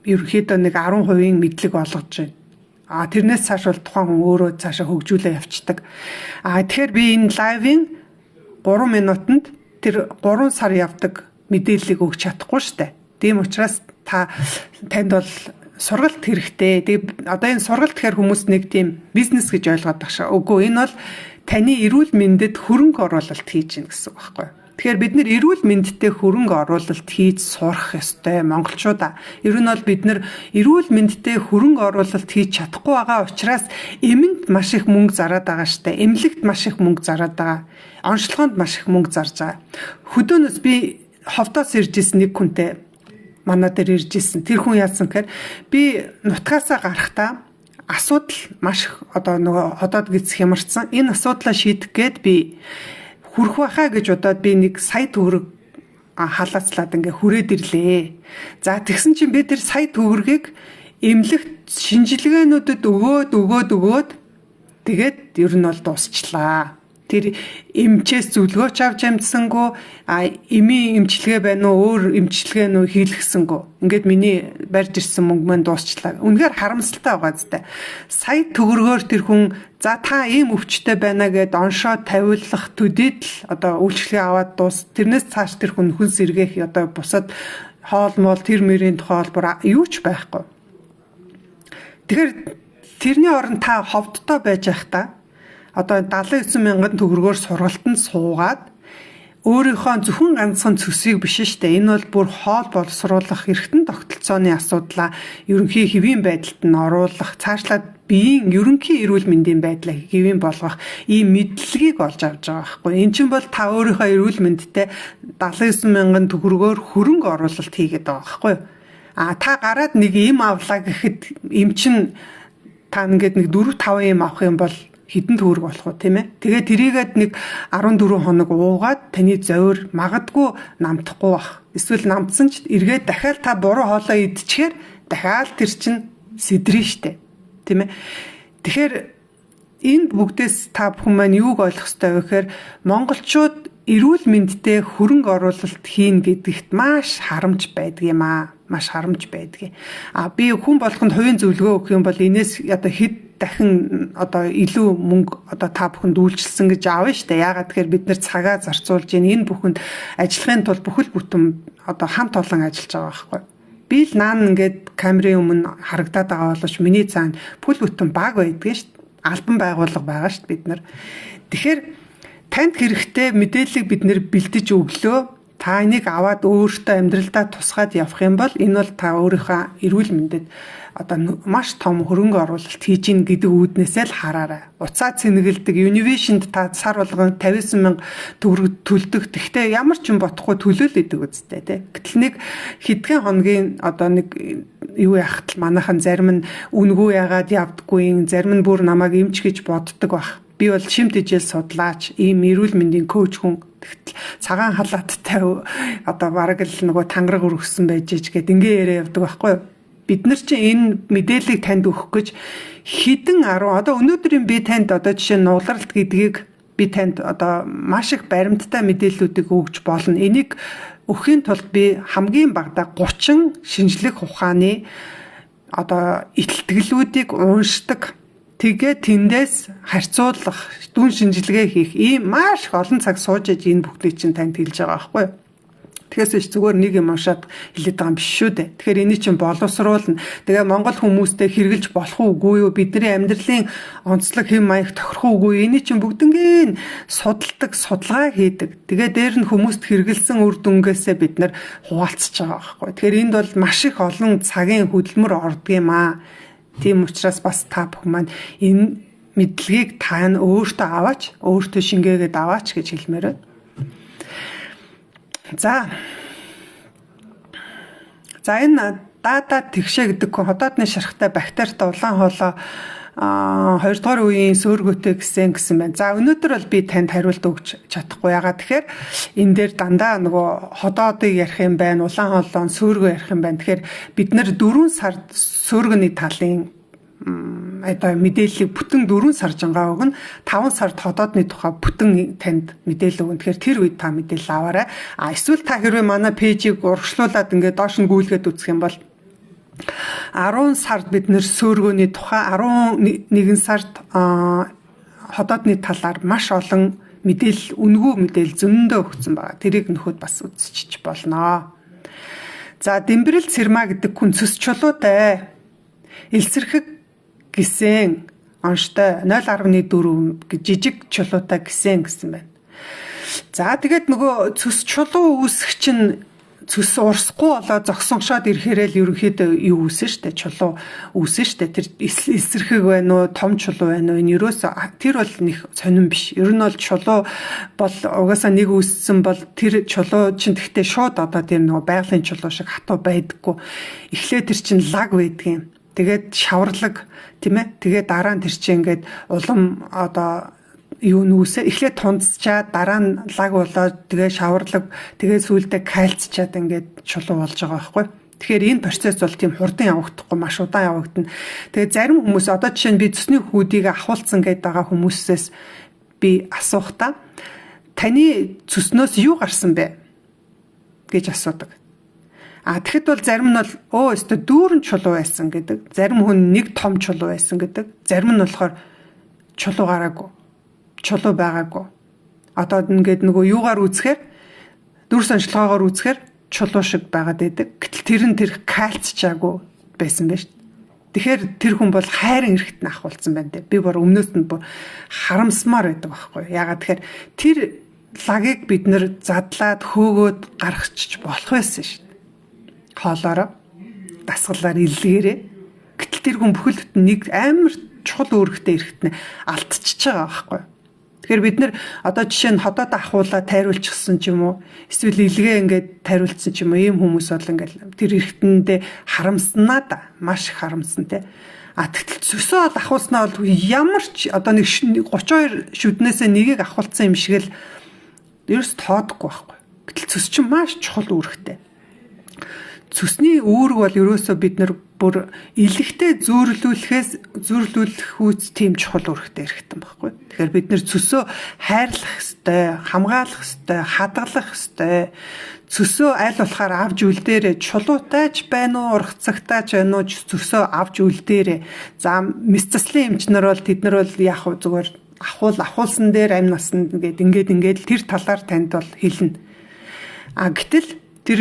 ерөнхийдөө нэг 10% мэдлэг олгож байна. Тэрнээс цааш бол тухайн хүн өөрөө цаашаа хөгжүүлээ явцдаг. Тэгэхээр би энэ лайвын 3 минутанд тэр 3 сар явдаг мэдээллийг өгч чадахгүй штэ. Тийм учраас танд бол сургалт хэрэгтэй. Тэгээ одоо энэ сургалт гэхээр хүмүүс нэг тийм бизнес гэж ойлгоод байгаа шээ. Үгүй энэ бол таны эрүүл мэндэд хөрөнгө оруулалт хийж гин гэсэн үг байхгүй. Тэгэхээр бид нэр эрүүл мэндтэй хөрөнгө оруулалт хийж сурах ёстой монголчуудаа. Ер нь бол бид нэр эрүүл мэндтэй хөрөнгө оруулалт хийж чадахгүй байгаа учраас эмэнд маш их мөнгө зараад байгаа штэ. Эмнэлэгт маш их мөнгө зараад байгаа. Онцлогоонд маш их мөнгө зарж байгаа. Хөдөөнөөс би ховдоос ирж исэн нэг хүнтэй манай дээр ирж исэн. Тэр хүн яасан гэхээр би нутгаасаа гарахдаа асуудал маш их одоо нөгөө ходоод гисэх ямарсан. Энэ асуудлаа шийдэх гээд би хүрх байхаа гэж удаад би 1 сая төгрөг халаацлаад ингээ хүрээд ирлээ. За тэгсэн чинь би тэр сая төгрөгийг эмнэлэгт шинжилгээнүүдэд өгөөд тэгээд ер нь бол дуусчлаа. Тэр эмчээс зөвлөгөөч авч амжсангүй эмийн эмчилгээ байна уу өөр эмчилгээ нөө хийлгэсэнгүү. Ингээд миний барьж ирсэн мөнгө мань дуусчлаа. Үнэхээр харамсалтай байгаа зү. Сая төгрөгөөр тэр хүн за та ийм өвчтэй байна гэд оншоо тавиулах төдийд л одоо үйлчлэгээ аваад дуус. Тэрнээс цааш тэр хүн сэргээх одоо бусад хоол моол тэр мөрийн тухай бүр юу ч байхгүй. Тэгэхээр тэрний оронд та ховдтой байж байхдаа одоо 79,000 төгрөгөөр сургалтанд суугаад өөрийнхөө зөвхөн ганцхан цөсийг биш штэ. Энэ бол бүр хоол боловсруулах эргэтэн тогтолцооны асуудлаа ерөнхий хэвийн байдалд нь оруулах, цаашлаад биеийн ерөнхий эрүүл мэндийн байдлаа хэвийн болгох ийм мэдлэгийг олж авч байгаа байхгүй. Эн чинь бол та өөрийнхөө эрүүл мэндтэй 79,000 төгрөгөөр хөрөнгө оруулалт хийгээд байгаа байхгүй. Та гараад нэг им авлаа гэхэд им чинь та ингээд нэг 4-5 им авах юм бол хідэн төгрөг болох уу тийм ээ. Тэгээ тэрийгэд нэг 14 хоног уугаад таны зовир магадгүй намтахгүй бах. Эсвэл намтсан ч эргээд дахиад та буруу хоолоо идчихээр дахиад тэр чинь сэдрэн штэ. Тийм ээ. Тэгэхээр энд бүгдээс та бүхэн маань юуг ойлгох ёстой вэ гэхээр монголчууд эрүүл мэндтэй хөрөнгө оруулалт хийн гэдэгт маш харамж байдаг юм аа. Маш харамж байдаг. Би хүн болгонд хувийн зөвлөгөө өгөх юм бол энэс одоо хэд дахин одоо илүү мөнгө одоо та бүхэнд үйлчилсэн гэж аавна штэ. Яагаад тэгэхээр бид нэр цагаа зарцуулж энэ бүхэнд ажиллахын тулд бүхэл бүтэн одоо хамт олон ажиллаж байгаа байхгүй. Би л наан ингээд камерын өмнө харагдаад байгаа боловч миний цаана бүхэл бүтэн баг байдгийн штэ. Албан байгууллага байгаа штэ бид нар. Тэгэхээр танд хэрэгтэй мэдээллийг бид нэр бэлдэж өглөө. Та энийг аваад өөртөө амьдралдаа тусгаад явах юм бол энэ бол та өөрийнхөө эрүүл мэндэд одоо маш том хөрөнгө оруулалт хийж ийн гэдэг үүднээсээ л хараарай. Уцаа цэнгэлдэг Univision-д та сар болгон 59,000 төгрөг төлдөг. Тэгтээ ямар ч юм бодохгүй төлөөлөдөг үстэй тий. Гэтэл нэг хэдхэн хоногийн одоо нэг юу яхад л манайхан зарим нь үнгүй яагаад явдггүй, зарим нь бүр намайг эмч гэж боддог бах. Би бол шимт ижил судлаач, ийм эрүүл мэндийн коуч хүн. Тэгтэл цагаан халааттай одоо бараг л нөгөө тангараг өргөсөн байж ич гэд ингээ яриа явдаг байхгүй юу? Бид нар чинь энэ мэдээллийг танд өгөх гэж хідэн 10 одоо өнөөдрийн би танд одоо жишээ нь нугларалт гэдгийг би танд одоо маш их баримттай мэдээллүүдийг өгж болно. Энийг өгөхийн тулд би хамгийн багадаа 30 шинжлэх ухааны одоо итгэлүүдийг уншдаг. Тэгээ тэндээс харьцуулах, дүн шинжилгээ хийх ийм маш олон цаг сууж иж энэ бүхнийг чинь танд хэлж байгаа байхгүй юу? Тэгээс зүгээр нэг юм уншаад хэлээд байгаа юм биш шүү дээ. Тэгэхээр энийг чинь боловсруулна. Тэгээ монгол хүмүүстэй хэрглэж болох уугүй юу? Бидний амьдралын онцлог хэм маяг тохирох уугүй юу? Энийг чинь бүгднгийн судалдаг, судалгаа хийдэг. Тэгээ дээр нь хүмүүст хэргэлсэн үр дүнгээсээ бид нар хуваалцж байгаа байхгүй юу? Тэгэхээр энд бол маш их олон цагийн хөдөлмөр ордог юм аа. Тийм учраас бас та бүхэн маань энэ мэдлэгийг та өөртөө аваач, өөртөө шингээгээд аваач гэж хэлмээр байна. За энэ дата тэгшээ гэдэг хүн ходоодны шархтай бактеритай улаан хоолой 2 дугаар үеийн сөөргөтэй гэсэн байна. За өнөөдөр бол би танд хариулт өгч чадахгүй. Ягаад тэгэхээр энэ дээр дандаа нөгөө ходоодыг ярих юм байна, улаан хоолойн сөөргөө ярих юм байна. Тэгэхээр бид нэр 4 сард сөөргөний талын мэдээллийг бүтэн 4 сар жангаа өгнө. 5 сард ходоодны тухай бүтэн танд мэдээлэл өгнө. Тэгэхээр тэр үед та мэдээлэл аваарай. Эсвэл та хэрвээ манай пэйжийг урагшлуулад ингээд доош нь гүйлгээд үзэх юм бол 10 сард бид нэр сөөргөний тухай 11 сард ходоодны талаар маш олон мэдээлэл, үнэгүй мэдээлэл зөндөө өгсөн байгаа. Тэрийг нөхөд бас үзчих болно. За Дэмбэрэл Цэрмаа гэдэг хүн цэс чулуутай элсэрхэг гисэн онштой 0.4 жижиг чулуутай гисэн гэсэн байна. За тэгээд нөгөө цэс чулуу үүсгэх чинь цэс урсахгүй болоод зогсонгошоод ирэхээрээ л ерөнхийдөө юу үүсэн штэ, чулуу үүсэн штэ. Тэр эсэрхэг байна уу, том чулуу байна уу, энэ ерөөсө тэр бол нэг сонирн биш. Ер нь бол чулуу бол угаасаа нэг үүссэн бол тэр чулуу чинь тэгтээ шууд одоо тийм нөгөө байгалийн чулуу шиг хатуу байдаггүй. Эхлээд тэр чинь лаг байдгийн. Тэгээд шаварлаг тийм ээ. Тэгээд дараа нь тэр чинь ингээд улам одоо юу нүүсээ эхлээд тунцчаад дараа нь лаг болоод тэгээ шаварлаг тэгээ сүүлдээ кальцчаад ингээд чулуу болж байгаа байхгүй. Тэгэхээр энэ процесс бол тийм хурдан явагдахгүй, маш удаан явагдана. Тэгээ зарим хүмүүс одоо жишээ нь би цэсний хүүдийг ахуулсан гэдэг байгаа хүмүүсээс би асуухтаа таны цэснөөс юу гарсан бэ гэж асуудаг. Тэгэхэд бол зарим нь бол өстө дүүрэн чулуу байсан гэдэг. Зарим хүн нэг том чулуу байсан гэдэг. Зарим нь болохоор чулуу гараагүй. Чулуу байгаагүй. Одоо ингээд нөгөө юугаар үзэхээр дүр сонжлогоогоор үзэхээр чулуу шиг байгаад байдаг. Гэтэл тэр кальцчаагүй байсан байж. Тэгэхээр тэр хүн бол хайрын эрэхтэн ахуулсан байна те. Би бүр өмнөөс нь бүр харамсмаар байдаг байхгүй. Ягаад тэгэхээр тэр лагийг бид нэр задлаад хөөгөөд гаргачих болох байсан шүү. Хоолоороо дасгалаар илгээрээ. Гэтэл тэр хүн бүхэл бүтэн нэг амар чухал үүрэгтэй эрэхтэн алдчихж байгаа байхгүй. Тэгэхээр бид нэр одоо жишээ нь ходоод ахуулаа тайруулчихсан ч юм уу, эсвэл илгээ ингээд тайруулсан ч юм уу, ийм хүмүүс бол ингээд тэр эрэхтэндээ харамснаа да, маш их харамсан те. Тэгтэл цөсөө ахуулснаа бол ямар ч одоо нэг 32 шүднээсээ нэгийг ахуулсан юм шиг л ерөөс тоодохгүй байхгүй. Гэтэл цөс чинь маш чухал үүрэгтэй. Цөсний үүрэг бол ерөөсөө бид нар бүр илэгтэй зөөрлүүлэх үүс тийм чухал үүрэгтэй хэрэгтэн байхгүй. Тэгэхээр бид нар цөсөө хайрлах ёстой, хамгаалах ёстой, хадгалах ёстой. Цөсөө аль болохоор авж үлдээрээ чулуутайч байна уу, ургацагтайч байна уу, цөсөө авж үлдээрээ. За мэс заслын эмчнэр бол тэд нар бол яг зүгээр ахуулсан дээр амь насанд ингээд тэр талаар танд бол хэлнэ. Гэтэл тэр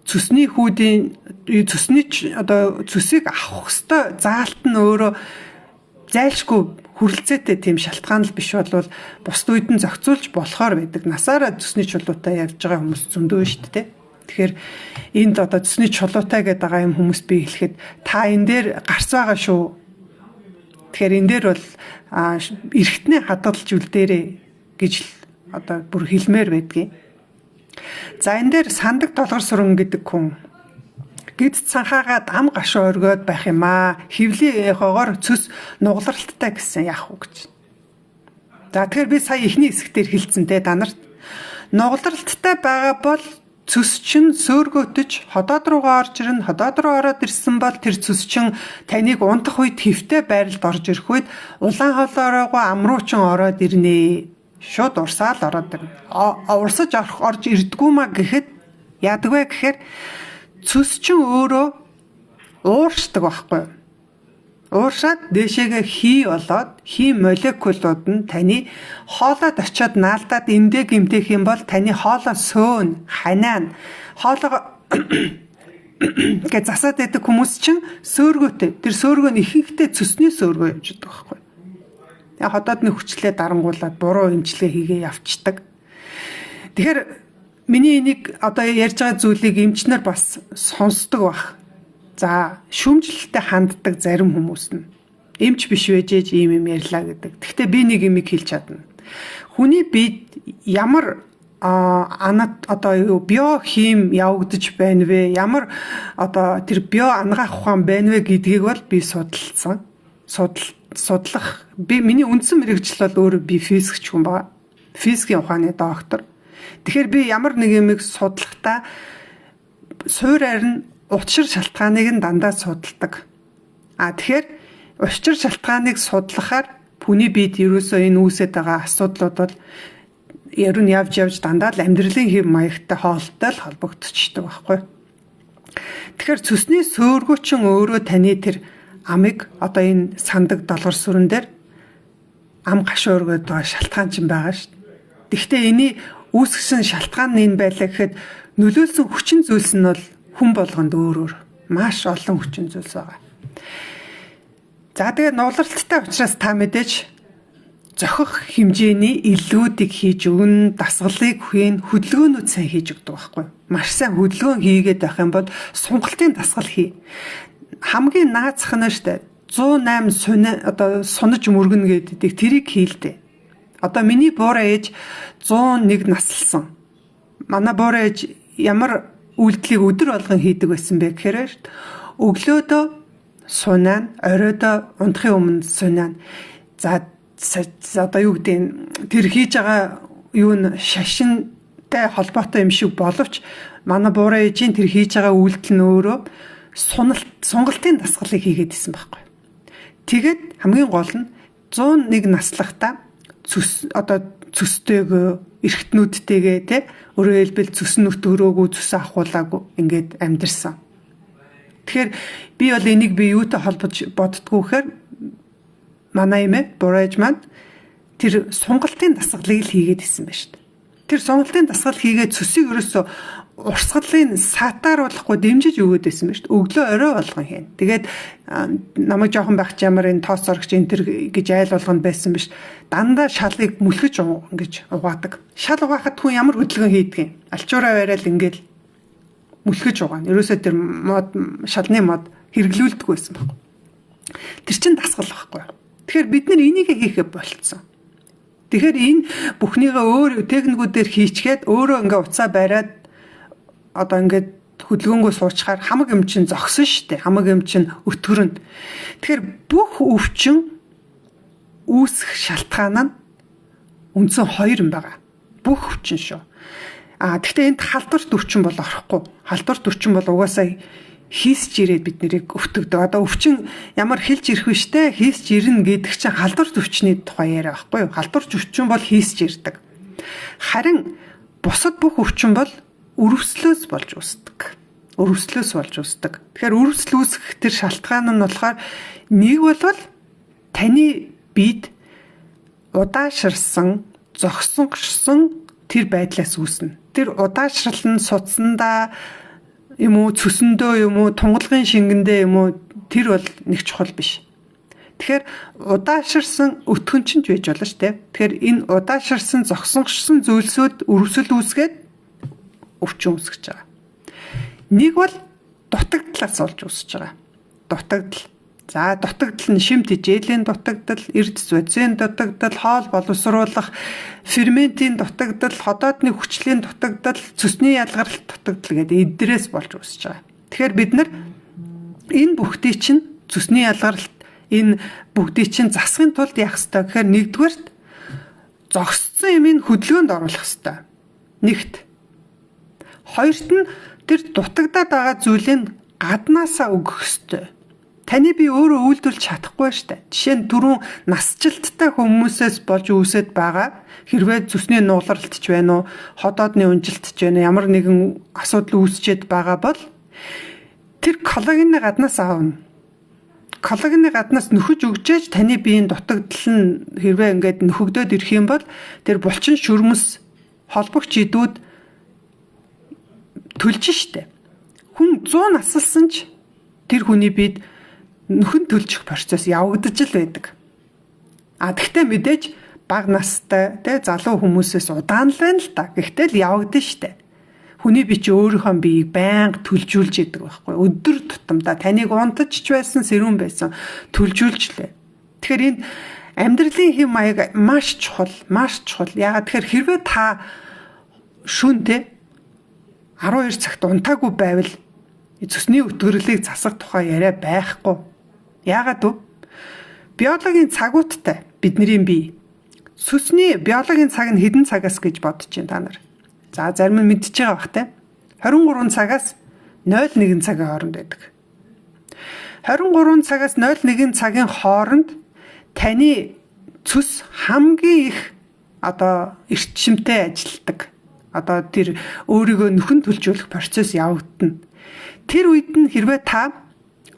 цөсний хүүдийн цөсийг авах хэвээр заалт нь өөрөө зайлшгүй хүрлцээтэй тийм шалтгаан л биш бол бусд үед нь зохицуулж болохоор байдаг. Насаараа цөсний чулуутай явж байгаа хүмүүс зөндөө шүү дээ. Тэгэхээр энд одоо цөсний чулуутай гэдэг байгаа юм хүмүүс би хэлэхэд та энэ дээр гарц байгаа шүү. Тэгэхээр энэ дээр бол эргэтнээ хадгалж үлдээрээ гэж одоо бүр хэлмээр байдгийг. За энэ дээр сандаг толгор сүрэн гэдэг хүн гид цанхаагаад ам гашуу өргөөд байх юм аа. Хевлийн хоогоор цөс нугалралттай гэсэн яах вэ гэж. За тэгэхээр би сая ихний хэсгээр хэлсэн те та нарт. Нугалралттай байгаа бол цөс чинь сөөргөөтөж ходоод руугаа орж ирнэ. Ходоод руу ороод ирсэн бол тэр цөс чинь таныг унтах үед хэвтэй байралд орж ирэх үед улаан хоолоороо ам руу чин ороод ирнэ. Шууд урсаал ороод ирнэ. Урсаж орж ирдгүү маа гэхэд яадаг вэ гэхээр цөс чинь өөрөө ууршдаг байхгүй юу? Ууршаад дээшээгээ хий болоод хий молекулууд нь таны хоолойд очиод наалдаад эндээ гэмтэх юм бол таны хоолой сөөн, ханаа нь хоолойгоо гэж засаад байдаг хүмүүс чинь сөөргөөтэй. Тэр сөөргөө нь ихэнхдээ цөсний сөөргөө явж байгаа байхгүй юу? Яг ходоодны хүчлээ дарангуулад буруу эмчилгээ хийгээ явцдаг. Тэгэхээр миний энийг одоо ярьж байгаа зүйлийг эмчнэр бас сонсдог бах. За шүүмжлэлтэй ханддаг зарим хүмүүс нь эмч биш вэжээж ийм юм ярьлаа гэдэг. Гэхдээ би нэг юмыг хэлж чадна. Хүний биед ямар анат одоо биохим явагдаж байна вэ? Ямар одоо тэр био ангаах ухаан байна вэ гэдгийг бол би судлах. Миний үндсэн мэргэжил бол өөрөө би физикч хүн байгаа. Физикийн ухааны доктор. Тэгэхээр би ямар нэг юмыг судлахдаа суурьаар нь учир шалтгааныг нь дандаа судалдаг. Тэгэхээр учир шалтгааныг судлахаар хүний биед ерөөсөө энэ үүсэт байгаа асуудлууд бол ер нь явж дандаа л амьдралын хэв маягтай хоолтой л холбогдчихдог байхгүй. Тэгэхээр цөсний сөөргүүчин өөрөө таны тэр амыг одоо энэ сандаг долгор сүрэн дээр ам гашуургаад байгаа шалтгаан ч юм байгаа шүү дээ. Гэхдээ эний үүсгэсэн шалтгаан нь энэ байлаа гэхэд нөлөөлсөн хүчин зүйлс нь бол хүн болгонд өөр маш олон хүчин зүйлс байгаа. За тэгээ нуулалттай учраас та мэдээж зохих хэмжээний илүүдийг хийж өгнө, дасгалыг өгнө, хөдөлгөөнүүд сайн хийж өгдөг байхгүй. Маш сайн хөдөлгөөн хийгээд байх юм бол сунгалтын дасгал хий. Хамгийн наацх нь штэ 108 сунаж мөргөнө гэдэг тэрийг хийлдэ. Одоо миний буураа ээж 101 наслсан. Манай буураа ээж ямар үйлдэлийг өдөр болгон хийдэг байсан бэ гэхээр штэ өглөөдөө сунаа, оройдоо унтахын өмнө сунаа. За одоо юу гэдэг тэр хийж байгаа юу н шашинтай холбоотой юм шиг боловч манай буураа ээжийн тэр хийж байгаа үйлдэл нь өөрөө сунгалтын дасгалыг хийгээд исэн байхгүй. Тэгээд хамгийн гол нь 101 наслахта цөстэйгөө эргэтнүүдтэйгээ те өөрөөр хэлбэл цөс нөтгөрөөгүй цөс ахуулаагүй ингээд амьдэрсэн. Тэгэхээр би бол энийг юутай холбож боддгоо гэхээр манай эмээ бурайж маань тэр сунгалтын дасгалыг л хийгээд исэн байна шүү дээ. Тэр сунгалтын дасгал хийгээд цөсийг ерөөсөө урсгалын саатаар болохгүй дэмжиж өгөөд байсан байна шүү дээ. Өглөө орой болгон хийн. Тэгээд намайг жоохон байх ч ямар энэ тоос орогч энэ төр гэж айл болгонд байсан биш. Дандаа шалыг мүлгэж ингэж угаадаг. Шал угаахад хүн ямар хөдөлгөөн хийдэг юм. Алчуураа барайл ингээл мүлгэж угаана. Ерөөсөө тэр шалны мод хэрэглүүлдэг байсан байхгүй. Тэр чин дасгал байхгүй. Тэгэхээр бид нар энийг хийхэ болцсон. Тэгэхээр энэ бүхнийгээ өөр техникүүдээр хийчгээд өөрөө ингээ уцаа бариад одоо ингээд хөдөлгөөнгөө суучаар хамаг юм чин зогсон штэ. Хамаг юм чин өтгөрнө. Тэгэхээр бүх өвчин үүсэх шалтгаан нь үндсэн хоёр юм байгаа. Бүх өвчин шүү. Гэхдээ энд халдварт өвчин бол орохгүй. Халдварт өвчин бол угаасаа хийсч ирээд бид нарыг өвтөгдөг. Одоо өвчин ямар хэлж ирэх вэ штэ? Хийсч ирнэ гэдэг чинь халдварт өвчний тухай яриа байхгүй юу? Халдварт өвчин бол хийсч ирдэг. Харин бусад бүх өвчин бол өрөвслөөс болж үүсдэг. Өрөвслөөс болж үүсдэг. Тэгэхээр өрөвсөл үүсгэх тэр шалтгаан нь болохоор нэг бол таны биед удаашрсан, зогсонгошсон тэр байдлаас үүснэ. Тэр удаашрал нь судсандаа юм уу, цөсөндөө юм уу, тунгалгын шингэндээ юм уу, тэр бол нэг чухал биш. Тэгэхээр удаашрсан өтгөн ч байж болно шүү дээ. Тэгэхээр энэ удаашрсан, зогсонгошсон зүйлсүүд өрөвсөл үүсгээд өвчин үүсгэж байгаа. Нэг бол дутагдлаас болж үүсэж байгаа. Дутагдал. За дутагдал нь шимт хичээлийн дутагдал, эрдэс үзэн дутагдал, хоол боловсруулах ферментийн дутагдал, ходоодны хүчлийн дутагдал, цөсний ялгаралт дутагдал гэдэг эдгээрээс болж үүсэж байгаа. Тэгэхээр бид нар энэ бүгдийг чинь цөсний ялгаралт энэ бүгдийг чинь засахын тулд яах ёстой гэхээр нэгдүгээрт зогссон юмыг хөдөлгөөнд оруулах ёстой. Нэгт. Хоёрт нь тэр дутагдаад байгаа зүйлийг гаднаасаа өгөх ёстой. Таны би өөрөө үйлдвэрлэж чадахгүй штэ. Жишээ нь түрүүн насжилттай хүмүүсээс болж үүсэт байгаа хэрвээ зүсний нуулралт ч байна уу, ходоодны унжилт ч байна уу, ямар нэгэн асуудал үүсчээд байгаа бол тэр коллагены гаднаас аавна. Коллагены гаднаас нөхөж өгчээж таны биеийн дутагдал нь хэрвээ ингээд нөхөгдөөд ирэх юм бол тэр булчин шүрмэс холбогч идүүд төлж штэ. Хүн 100 насалсан ч тэр хүний биед нөхөн төлжих процесс явагдаж л байдаг. Тэгтээ мэдээж бага настай залуу хүмүүсээс удаан л байна л та. Гэхдээ л явагдана штэ. Хүний бие чи өөрийнхөө биеийг байнга төлжүүлж яадаг байхгүй. Өдөр тутамдаа таныг унтаж ч байсан, сэрүүн байсан төлжүүлжлээ. Тэгэхээр энэ амьдралын хэм маяг маш чухал, маш чухал. Яагаад тэгэхээр хэрвээ та шүнтэй 12 цагт унтаагүй байвал цусны өтгөрлийг засах тухай яриа байхгүй. Яагаад вэ? Биологийн цагууттай бидний бие. Цусны биологийн цаг нь хэдэн цагаас гэж бодож байна та нар? За зарим нь мэдчихэж байгаа бах те. 23 цагаас 01 цагийн хооронд байдаг. 23 цагаас 01 цагийн хооронд таны цус хамгийн их эрчимтэй ажилтдаг. Тэр өөрийгөө нөхөн төлжүүлэх процесс явагдана. Тэр үед нь хэрвээ та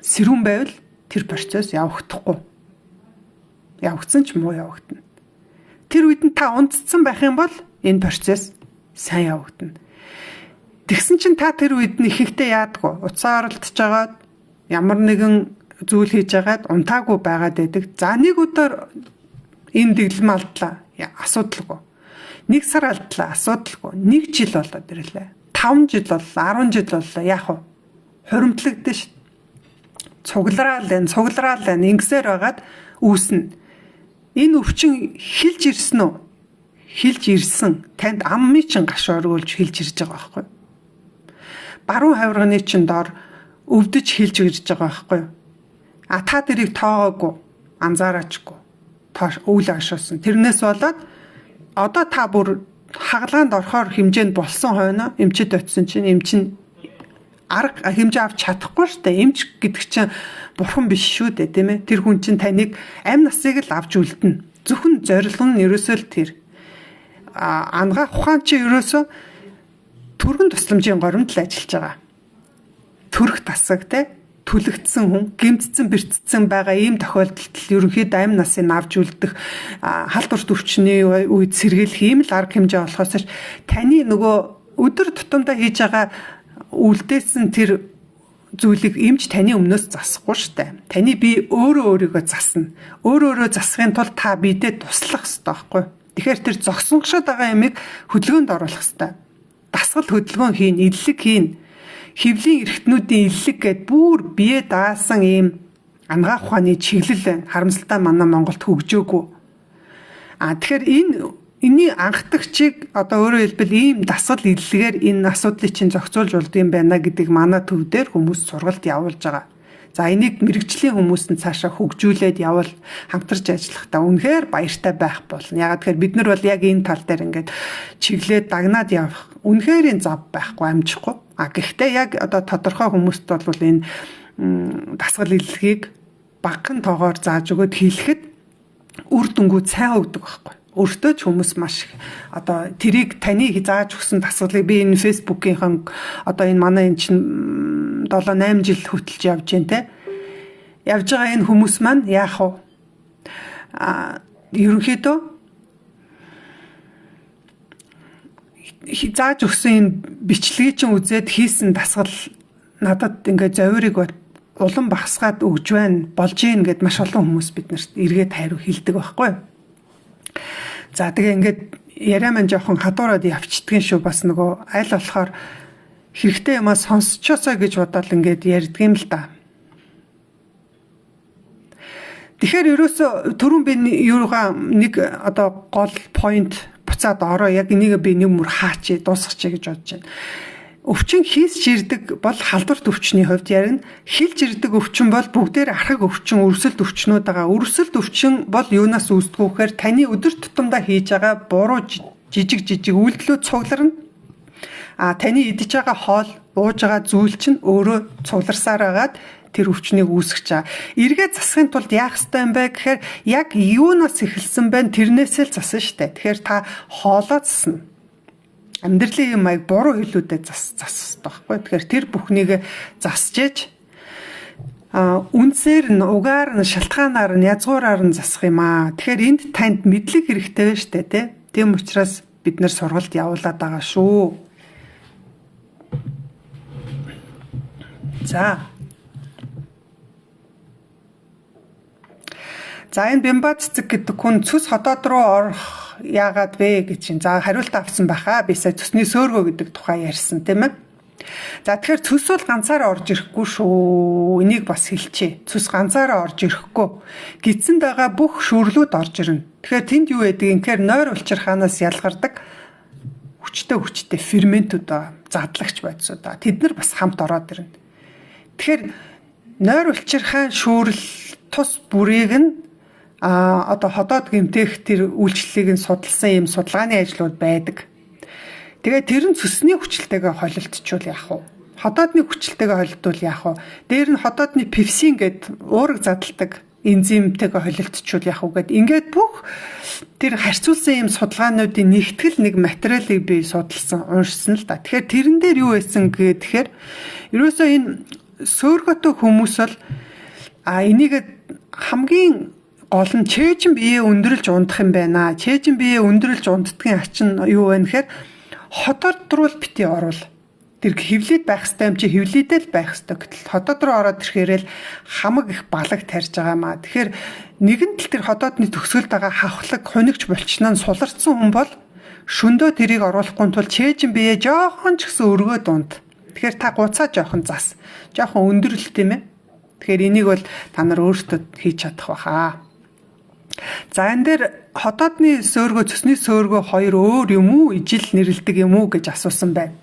сэрүүн байвал тэр процесс явагдахгүй. Явагдсан ч муу явагдана. Тэр үед нь та унтцсан байх юм бол энэ процесс сайн явагдана. Тэгсэн чинь та тэр үед нь ихэнхдээ яадаггүй. Уцаа оролдож байгаад ямар нэгэн зүйл хийж байгаад унтаагүй байгаад байдаг. За нэг өдөр энэ дэглэм алдлаа. Асуудалгүй. 1 сар алдлаа. Асуудалгүй. 1 жил болоод ирлээ. 5 жил боллоо. 10 жил боллоо. Яах вэ? Хуримтлагдсан ш. Цуглараал байна. Ингэсээр байгаад үүснэ. Энэ өвчин хилж ирсэн үү? Хилж ирсэн. Танд аммын чин гаш оргуулж хилж ирж байгаа байхгүй юу? Баруун хавирганы чин доор өвдөж хилж ирж байгаа байхгүй юу? Та тэрийг тоогоогүй, анзаараачгүй. Үйл ашигласан. Тэрнээс болоод одоо та бүр хагалгаанд орохоор хэмжээнд болсон хойно эмчэд очисон чинь эмч нь арга хэмжээ авч чадахгүй штэ. Эмч гэдэг чинь бурхан биш шүү дээ, тийм ээ. Тэр хүн чинь таныг амь насыг л авч үлдэнэ. Зөвхөн зорилго нь ерөөсөө л тэр. Ангаа ухаан чи ерөөсөө түргэн тусламжийн горимд л ажиллаж байгаа. Төрөх тасаг те түлэгдсэн хүн, гэмтцэн бэртцэн байгаа ийм тохиолдолд ерөнхийдөө амь насыг авч үлдэх халт урт өвчний үед сэргийлэх ийм л арга хэмжээ болохоос таны нөгөө өдөр тутамдаа хийж байгаа үлдээсэн тэр зүйлийг эмч таны өмнөөс засахгүй штэ. Таны бие өөрийгөө засна. Өөрөөрөө засахын тулд та биедээ туслах хэрэгтэй байхгүй. Тэгэхээр тэр зогсонгошод байгаа ямиг хөдөлгөөнд оруулах хэрэгтэй. Дасгал хөдөлгөөн хийн, иллэг хийн. Хөвлийн эрхтнүүдийн иллэг гэд бүр бие даасан ийм ангаах ухааны чиглэл байна. Харамсалтай манай Монголд хөгжөөгүй. Тэгэхээр энэний анхдагчийг өөрөөр хэлбэл ийм дасгал иллэгээр энэ асуудлыг чинь зохицуулж болдгийм байна гэдэг манай төв дээр хүмүүс сургалт явуулж байгаа. За энийг мэрэгжлийн хүмүүс нь цаашаа хөгжүүлээд явал хамтарч ажиллахдаа үнэхээр баяртай байх болно. Ягаад гэхээр бид нар бол яг энэ тал дээр ингээд чиглээд дагнаад явах үнэхээр зав байхгүй амжихгүй. Гэхдээ яг тодорхой хүмүүст бол энэ дасгал иллэгийг багахан тоогоор зааж өгöd хийлэхэд үр дүнгууд сайн өгдөг байхгүй. Өөртөө ч хүмүүс маш тэрийг таны зааж өгсөн дасгалыг би энэ фэйсбүүкийнхэн энэ манай энэ чинь 7-8 жил хөтлж явж байна те. Явж байгаа энэ хүмүүс маань яах вэ? Ерөнхийдөө зааж өгсөн энэ бичлэгийг чинь үзээд хийсэн дасгал надад ингээд зовирыг улам багасгаад өгж байна, болж ийн гэд маш олон хүмүүс биднэрт эргээд хариу хэлдэг байхгүй. За тэгээ ингээд яриа маань жоохон хадуураад явцдгийн шүү бас нөгөө аль болохоор хэрэгтэй юмаа сонсчоосоо гэж бодоод ингээд ярьдгийм л да. Тэгэхээр ерөөсө түрүүн би юугаа нэг гол point буцаад ороо яг энийг би нэг мөр хаачи дуусгачих гэж бодож байна. Өвчин хийсч ирдэг бол халдварт өвчний хувьд ярина. Хилж ирдэг өвчин бол бүгдээр архаг өвчин, өрсөлд өвчнүүд байгаа. Өрсөлд өвчин бол юунаас үүсдэг вэ гэхээр таны өдөр тутамдаа хийж байгаа буруу жижиг үйлдэлүүд цугларна. Таны идэж байгаа хоол, ууж байгаа зүйл чинь өөрөө цугларсаар байгаад тэр өвчнийг үүсгэж байгаа. Эргээд засахын тулд яах ёстой юм бэ гэхээр яг юунаас эхэлсэн бэ тэрнээсээ л засна штэ. Тэгэхээр та хоолоо засна. Амьдралын юм аяг буруу хэлүүдэд засах байхгүй. Тэгэхээр тэр бүхнийг засчээж үнсээр нь угаар нь шалтгаанаар нь язгуураар нь засах юм аа. Тэгэхээр энд танд мэдлэг хэрэгтэй байна штэ тий. Тийм учраас бид нэр сургалт явуулаад байгаа шүү. За энэ бямба цэцэг гэдэг хүн цус хотоод руу орох яагаад вэ гэж чинь. За хариулт авсан байхаа. Би сая цусны сөөргөө гэдэг тухай ярьсан тийм ээ. За тэгэхээр цус бол ганцаараа орж ирэхгүй шүү. Энийг бас хэлчихье. Цус ганцаараа орж ирэхгүй. Гидсэнд байгаа бүх шүүрлүүд орж ирнэ. Тэгэхээр тэнд юу байдаг? Инхээр нойр улчирхаанаас ялгардаг хүчтэй ферментүүд байгаа, задлагч байцууд байгаа. Тэд нар бас хамт ороод ирнэ. Тэгэхээр нойр улчирхайн шүүрэл тус бүрийг нь одоо ходоод гэмтэх тэр үйлчлэлийг нь судалсан юм судалгааны ажлууд байдаг. Тэгээд тэр нь цөсний хүчилтэйгээ холилдчихвол яах вэ? Ходоодны хүчилтэйгээ холилдвол яах вэ? Дээр нь ходоодны пепсин гэдэг уураг задалдаг энзимтэйгээ холилдчихвол яах вэ гэд ингээд бүх тэр харьцуулсан юм судалгаануудын нэгтгэл нэг материалыг би судалсан, уншсан л да. Тэгэхээр тэрэн дээр юу байсан гэхээр ерөөсөө энэ сөөргөтөө хүмүүс бол энийг хамгийн гол нь чэйжин биеэ өндөрлж ундах юм байна. Чэйжин биеэ өндөрлж унддгийн ачин юу вэ гэхээр ходоод руу бити орвол тэр хевлээд байх хэвээр юм чи хевлээдэл байх хэвээр гэтэл ходоод руу ороод ирэхээрэл хамаг их балаг тарьж байгаа маа. Тэгэхээр нэгэн тал тэр ходоодны төгсгөлд байгаа хавхлаг хунигч болчноо суларцсан хүн бол шөндөө тэрийг оруулахгүй тул чэйжин биеэ жоохон ч гэсэн өргөө дунд. Тэгэхээр та гуцаа жоохон зас. Жоохон өндөрлөлт юм ээ. Тэгэхээр энийг бол та нар өөрсдөө хийж чадах баха. За энэ дээр ходоодны сөөргөө, цөсний сөөргөө хоёр өөр юм уу, ижил нэрлдэг юм уу гэж асуусан байна.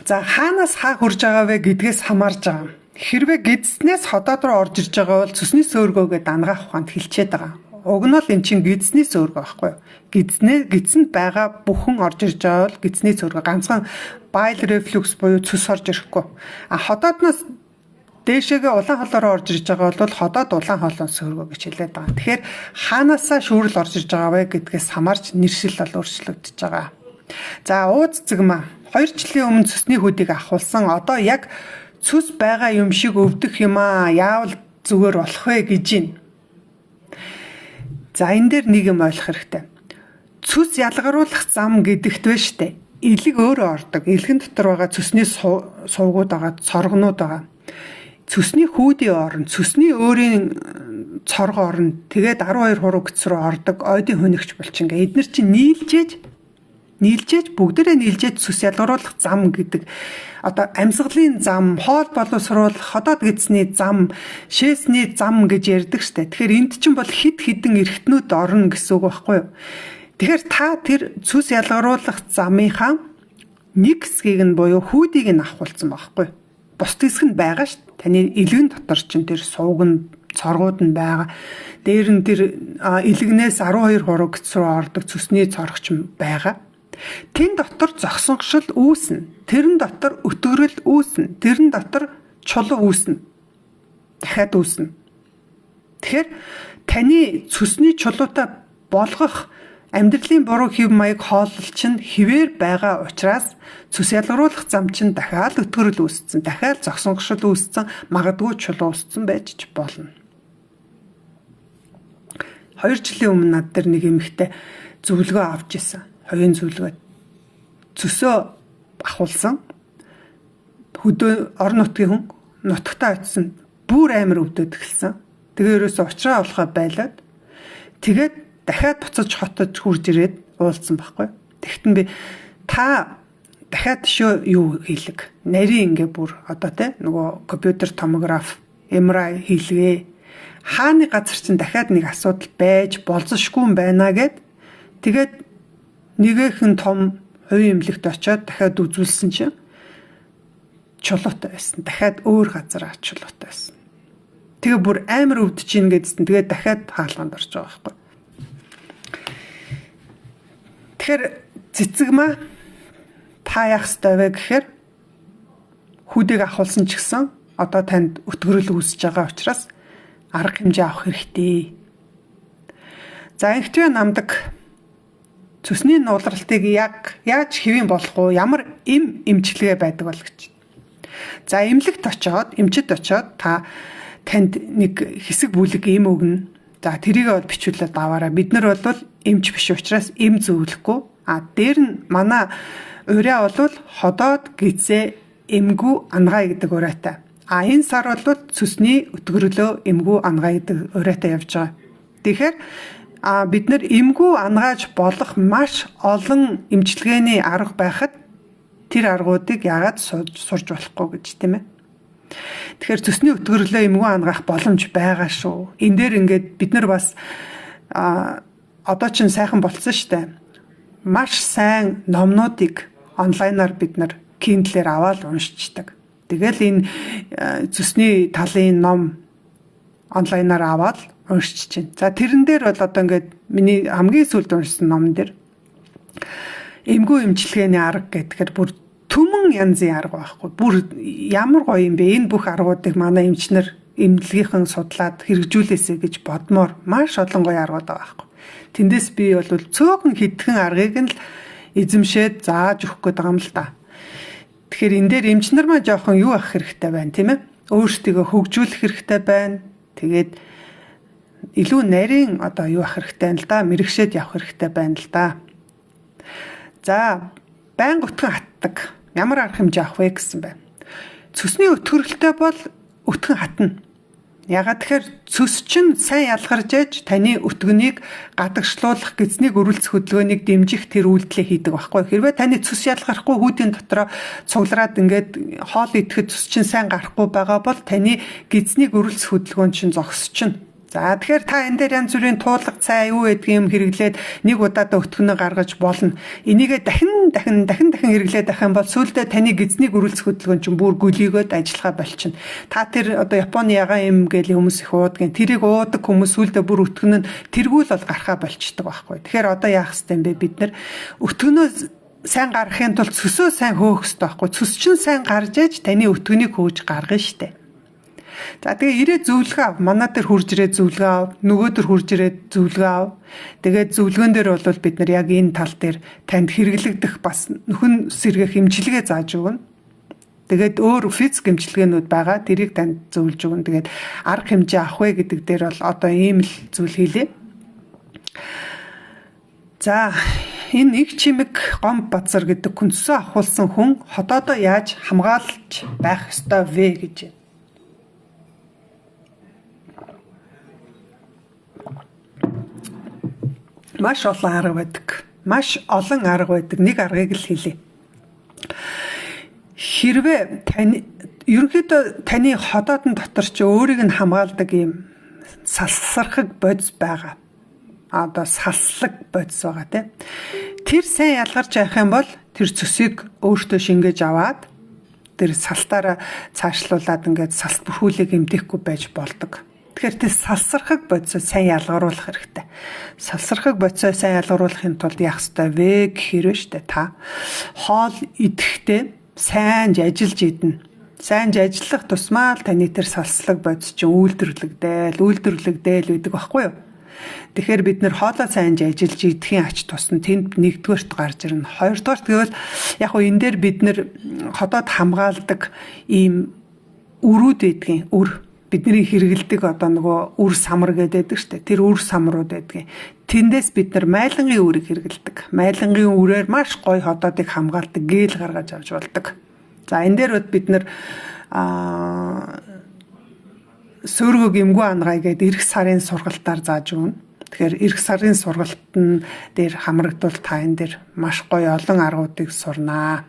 За хаанаас хаа хурж байгаа вэ гэдгээс хамаарж байгаа. Хэрвээ гидснээс ходоод руу орж ирж байгаа бол цөсний сөөргөөгээ дангаах ухаанд хилчээд байгаа. Уг нь бол эн чинь гидсний сөөргөө байхгүй юу? Гидсэнд байгаа бүхэн орж ирж байгаа бол гидсний сөөргөө, ганцхан bile reflux буюу цөс орж ирэхгүй. Ходоодноос дээшээгээ улаан хоолоороо орж ирж байгаа бол ходоод улаан хоолойн сөөргөө гэж хэлээд байгаа. Тэгэхээр хаанаасаа шүүрэл орж ирж байгаа вэ гэдгээс хамаарч нэршил бол өөрчлөгдөж байгаа. За ууз цэгмаа 2 жилийн өмнө цөсний хүүдийг ахуулсан. Одоо яг цөс байгаа юм шиг өвдөх юм аа. Яавал зүгээр болох вэ гэж байна. За энэ дээр нэг юм ойлгох хэрэгтэй. Цөс ялгаруулах зам гэдэгт вэ штэ. Илэг өөрөө ордог. Илгэн дотор байгаа цөсний сувгууд байгаа, цоргонууд байгаа. Цөсний хүүдийн орон, цөсний өөрийн цорго орон, тэгээд 12 хуруу гэц рүү ордог ойдын хөнөгч болчин гээ. Эднэр чинь нийлжээж бүгдээрээ нийлжээж цөс ялгаруулах зам гэдэг одоо амьсгалын зам, хоол боловсруулах, ходоод гидсний зам, шээсний зам гэж ярьдаг штэ. Тэгэхээр энд чинь бол хид хідэн эргэтнүүд орно гэсэн үг байхгүй юу? Тэгэхээр та тэр цөс ялгаруулах замынхаа нэг хэсгийг нь буюу хүүдийг нь авахулсан байхгүй юу? Бус хэсэг нь байгаа штэ. Таны илгэн дотор чинь тэр суугн цоргууд нь байгаа. Дээр нь тэр илгнээс 12 хуруу гэц рүү ордог цөсний цоргч байгаа. Тэн дотор зогсонгошил үүснэ. Тэрэн дотор өтгөрөл үүснэ. Тэрэн дотор чулуу үүснэ. Дахиад үүснэ. Тэгэхээр таны цөсний чулуутай болгох амьдралын буруу хэв маяг хоолол чинь хിവэр байгаа учраас цөс ялгаруулах зам чинь дахиад өтгөрөл үүссэн, дахиад зогсонгошил үүссэн, магадгүй чулуу үүссэн байж болно. 2 жилийн өмнө над дээр нэг эмэгтэй зөвлөгөө авч исэн. Хоёрын зөвлөгөө. Цөсөө ахуулсан. Хөдөө орон нутгийн хүн нутагтаа очисон бүр амар өвдөд эхэлсэн. Тэгээ ерөөсө уучраа олохоо байлаад тэгээд дахиад буцаж хотод хурж ирээд уулзсан байхгүй. Тэгтэн би та дахиад юу хийлэг. Нарийн ингээ бүр одоо нөгөө компьютер томограф, MRI хийлгээ. Хааны газар чинь дахиад нэг асуудал байж болзошгүй юм байна гэд. Тэгээд нэгэн том хувийн эмнэлэгт очиод дахиад үзүүлсэн чинь чулуутай байсан. Дахиад өөр газар чулуутай байсан. Тэгээ бүр амар өвдөж ийн гэдсэн. Тэгээд дахиад хаалганд орж байгаа байхгүй. Тэгэхээр цэцэгмаа та яах ёстой вэ гэхээр хүүдийг ахуулсан ч гэсэн одоо танд өтгөрөл үүсэж байгаа учраас арга хэмжээ авах хэрэгтэй. За инхтвэ намдаг цөсний нуулралтыг яаж хэвэн болох вэ? Ямар эмчилгээ байдаг бол гэж. За эмнэлэгт очиод, эмчэд очиод танд нэг хэсэг бүлэг эм өгнө. За тэрийг бол бичүүлээд аваарай. Бид нар бол эмч биш учраас эм зөвлөхгүй. Дээр нь манай ураа бол ходоод гизээ эмгүү ангаай гэдэг ураатай. Энэ сар бол цөсний өтгөрлөө эмгүү ангаай гэдэг ураатай явж байгаа. Тэгэхээр бид нар эмгүү ангааж болох маш олон эмчилгээний арга байхад тэр аргуудыг яагаад сурж болохгүй гэж тийм ээ. Тэгэхээр цөсний өтгөрлөө эмгүү ангаах боломж байгаа шүү. Энэ дээр ингээд бид нар бас одоо ч сайхан болцсон шүү дээ. маш сайн номнуудыг онлайнаар бид нар Kindle-ээр аваад уншчихдаг. Тэгэл энэ зүсний талын ном онлайнаар аваад уншиж чинь. За тэрэн дээр бол одоо ингээд миний хамгийн сүүлд уншсан ном дээр эмгүү эмчилгээний арга гэдгээр бүр түмэн янзын арга байхгүй. Бүр ямар гоё юм бэ? Энэ бүх аргуудыг манай эмчнэр эмнэлгийнхэн судлаад хэрэгжүүлээсэ гэж бодмоор маш олон гоё аргууд байгаа байхгүй. Тэндээс би бол цөөхөн хитгэн аргыг нь л эзэмшээд зааж өгөх гээд байгаа юм л да. Тэгэхээр энэ дээр эмчнэр маа жоохон юу авах хэрэгтэй байна тийм ээ? Өөрсдийгөө хөгжүүлэх хэрэгтэй байна. Тэгээд илүү нарийн одоо юу авах хэрэгтэй юм л да? Мэрэгшээд явах хэрэгтэй байна л да. За, байн өтгөн хатдаг. Ямар арга хэмжээ авах вэ гэсэн байна. Цөсний өтгөрлөлтөй бол өтгөн хатна. Ягаад тэгэхээр цөс чинь сайн ялгарч ээж таны өтгөнийг гадагшлуулах, гэзнийг өрүүлцэх хөдөлгөөнийг дэмжих тэр үйлдэлээ хийдэг байхгүй. Хэрвээ таны цөс ялгарахгүй хүүдийн дотроо цуглараад ингээд хоол идэхэд цөс чинь сайн гарахгүй байгаа бол таны гэзнийг өрүүлцэх хөдөлгөөн чинь зогсчихно. За тэгэхээр та энэ дээр янз бүрийн туулга цай юу гэдэг юм хэрэглээд нэг удаадаа өтгөнөө гаргаж болно. Энийгээ дахин хэрэглээд авах юм бол сүүлдээ таны гэзнийг өрүүлцэх хөдөлгөөн чинь бүр гөлийгөөд ажиллахаа болчихно. Та тэр одоо Японы ягаан юм гээл хүмүүс их уудгийн тэрийг уудаг хүмүүс сүүлдээ бүр өтгөн нь тэргүүл бол гарахаа болчихдог байхгүй. Тэгэхээр одоо яах ёстой юм бэ бид нар өтгөнөө сайн гаргахын тулд цөсөө сайн хөөх ёстой байхгүй. Цөс чинь сайн гарч ээж таны өтгөнийг хөөж гаргана штэ. За тэгээ ирээд зөвлөгөө ав. Манай дээр хурж ирээд зөвлөгөө ав. Нөгөө төр хурж ирээд зөвлөгөө ав. Тэгээд зөвлөгөөн дээр бол бид нар яг энэ тал дээр танд хэрэглэгдэх бас нөхөн сэргээх эмчилгээ зааж өгнө. Тэгээд өөр физик эмчилгээнүүд байгаа. Тэрийг танд зөвлөж өгнө. Тэгээд арга хэмжээ авах вэ гэдэг дээр бол одоо ийм л зүйл хийлээ. За энэ их чимэг гом базар гэдэг күнсээ ахуулсан хүн хотоодоо яаж хамгаалж байх ёстой вэ гэж. Маш олон арга байдаг. Маш олон арга байдаг. Нэг аргыг л хэлье. Хэрвээ ерөнхийдөө таны ходоодон дотор ч өөрийг нь хамгаалдаг юм салсархаг бодис байгаа. Одоо салслаг бодис байгаа тийм. Тэр сайн ялгарч явах юм бол тэр цөсийг өөртөө шингээж аваад тэр салтаараа цаашлуулад ингээд салт бүрхүүлийг эмдэхгүй байж болдог. Тэгэхээр тэр салсархаг бодисоо сайн ялгаруулах хэрэгтэй. Салсархаг бодисоо сайн ялгаруулахын тулд яах ёстой вэ гэхээр штэ та хоол идэхдээ сайн ажиллаж идэнэ. Сайн ажиллах тусмаа л таны тэр салслаг бодис чинь үйлдвэрлэгдээл байдаг байхгүй юу? Тэгэхээр бид нэр хоолоо сайн ажиллаж идэхийн ач тусна тэнд нэгдүгээрт гарч ирнэ. Хоёрдугаарт гэвэл яг хөө энэ дээр бид нэр ходоод хамгаалдаг ийм өрүүд байдгийн үр бидний хэрэгэлдэг одоо нөгөө үр самар гэдэг штэ. Тэр үр самрууд байдгийн. Тэндээс бид нар майлангийн үрийг хэрэгэлдэг. Майлангийн үрээр маш гоё ходоодыг хамгаалдаг, гээл гаргаж авч болдог. За энэ дээр бид нар сөөргөг эмгүү ангай гэдэг эх сарын сургалтаар зааж өгнө. Тэгэхээр эх сарын сургалтын дээр хамрагдвал та энэ дээр маш гоё олон аргуудыг сурнаа.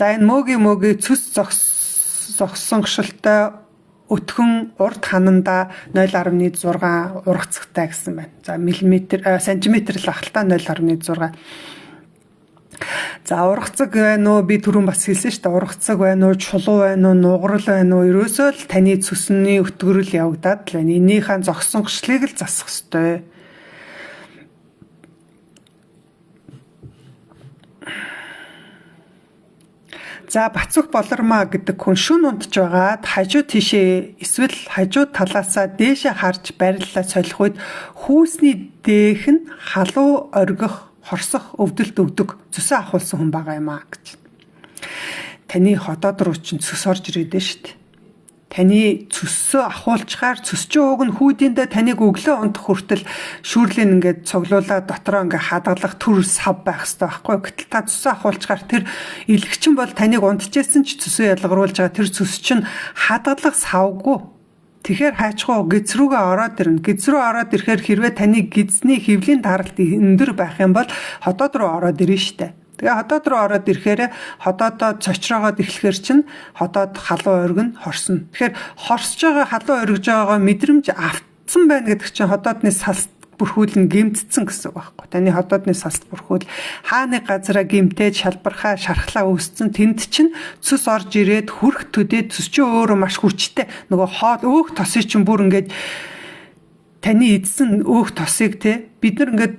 За энэ мөгийн цөс зогсонгошилтой өтгөн урд хананда 0.6 ургацтай гэсэн байна. За сантиметр л ахaltaа 0.6. За ургацаг байна уу? Би түрүүн бас хэлсэн шүү дээ. Ургацаг байна уу? Чулуу байна уу? Нугарал байна уу? Ерөөсөө л таны цөсний өтгөрөл явагдаад л байна. Энийхэн зогсонгошлыг л засах ёстой. За Бацүх Болормаа гэдэг хүн шүн унтж байгаад хажуу тишээ эсвэл хажуу талаасаа дээшээ харж бариллаа солих үед хүүсний дээх нь халуу оргих, хорсох өвдөлт өгдөг цөсөө ахуулсан хүн байгаа юм аа гэж. Таны ходоод руу чинь цөс орж ирээд нь шүү дээ. Таны цөсөө ахуулчаар цөсчөө уг нь хүүдиндээ таныг өглөө унтах хүртэл шүүрлэн ингээд цуглуулаад дотроо ингээд хадгалах төр сав байх хэрэгтэй байхгүй. Гэтэл та цөсөө ахуулчаар тэр илгчин бол таныг унтчихсэн ч цөсөө ялгаруулж байгаа тэр цөс чинь хадгалах савгүй. Тэгэхээр хайчгүй гиз рүүгээ ороод ирнэ. Гиз рүү ороод ирэхээр хэрвээ таны гизний хөвлийн даралт өндөр байх юм бол ходоод руу ороод ирнэ штэ. Тэгээ ходоод руу ороод ирэхээр ходоодоо цочроогоод эхлэхээр чинь ходоод халуу оргин хорсно. Тэгэхээр хорсож байгаа халуу оргиж байгаагаа мэдрэмж автсан байна гэдэг чинь ходоодны салт бүрхүүл нь гэмтцсэн гэсэн үг байхгүй. Таны ходоодны салт бүрхүүл хааны газараа гэмтээд шалбархаа шархлаа үүсцэн тэнд чинь цус орж ирээд хүрх төдөө цус чинь өөрөө маш хүчтэй нөгөө хоол өөх тосыг чинь бүр ингээд таны эдсэн өөх тосыг те бид нар ингээд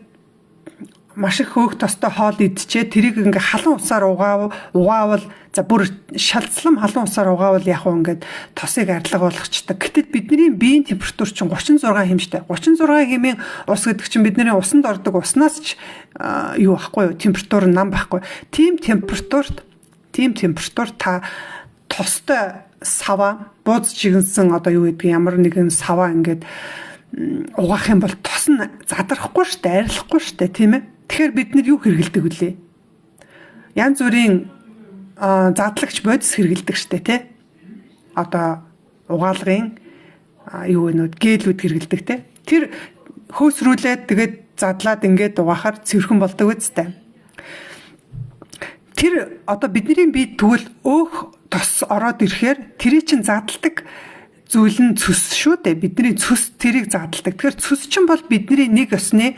маш их өөх тостой хоол идчихээ тэрийг ингээ халуун усаар угаавал за бүр шалцлам халуун усаар угаавал яг уу ингээд тосыг арилга болгочтой. Гэтэл бидний биеийн температур чинь 36 хэмжтэй. 36 хэмээн ус гэдэг чинь бидний усанд ордог уснаас ч юу байхгүй юу? Температур нам байхгүй. Тийм температурт та тостой сава бууз жигэнсэн одоо юу гэдгийг ямар нэгэн сава ингээд угаах юм бол тос нь задрахгүй штэ, арилахгүй штэ, тийм ээ. Тэгэхээр бид нар юу хэрэгэлдэг вүлээ? Янз бүрийн задлагч бодис хэрэгэлдэг штэ, тий? Одоо угаалгын юу вэ нүүд гээлүүд хэрэгэлдэг, тий? Тэр хөөсрүүлээд тэгээд задлаад ингээд угаахаар цэвэрхэн болдог үстэй. Тэр одоо бидний бие тэгвэл өөх тос ороод ирэхээр тэрий чин задлагдаг зүйл нь цус шүү дээ. Бидний цус тэрийг задлагдаг. Тэгэхээр цус чинь бол бидний нэг ёсны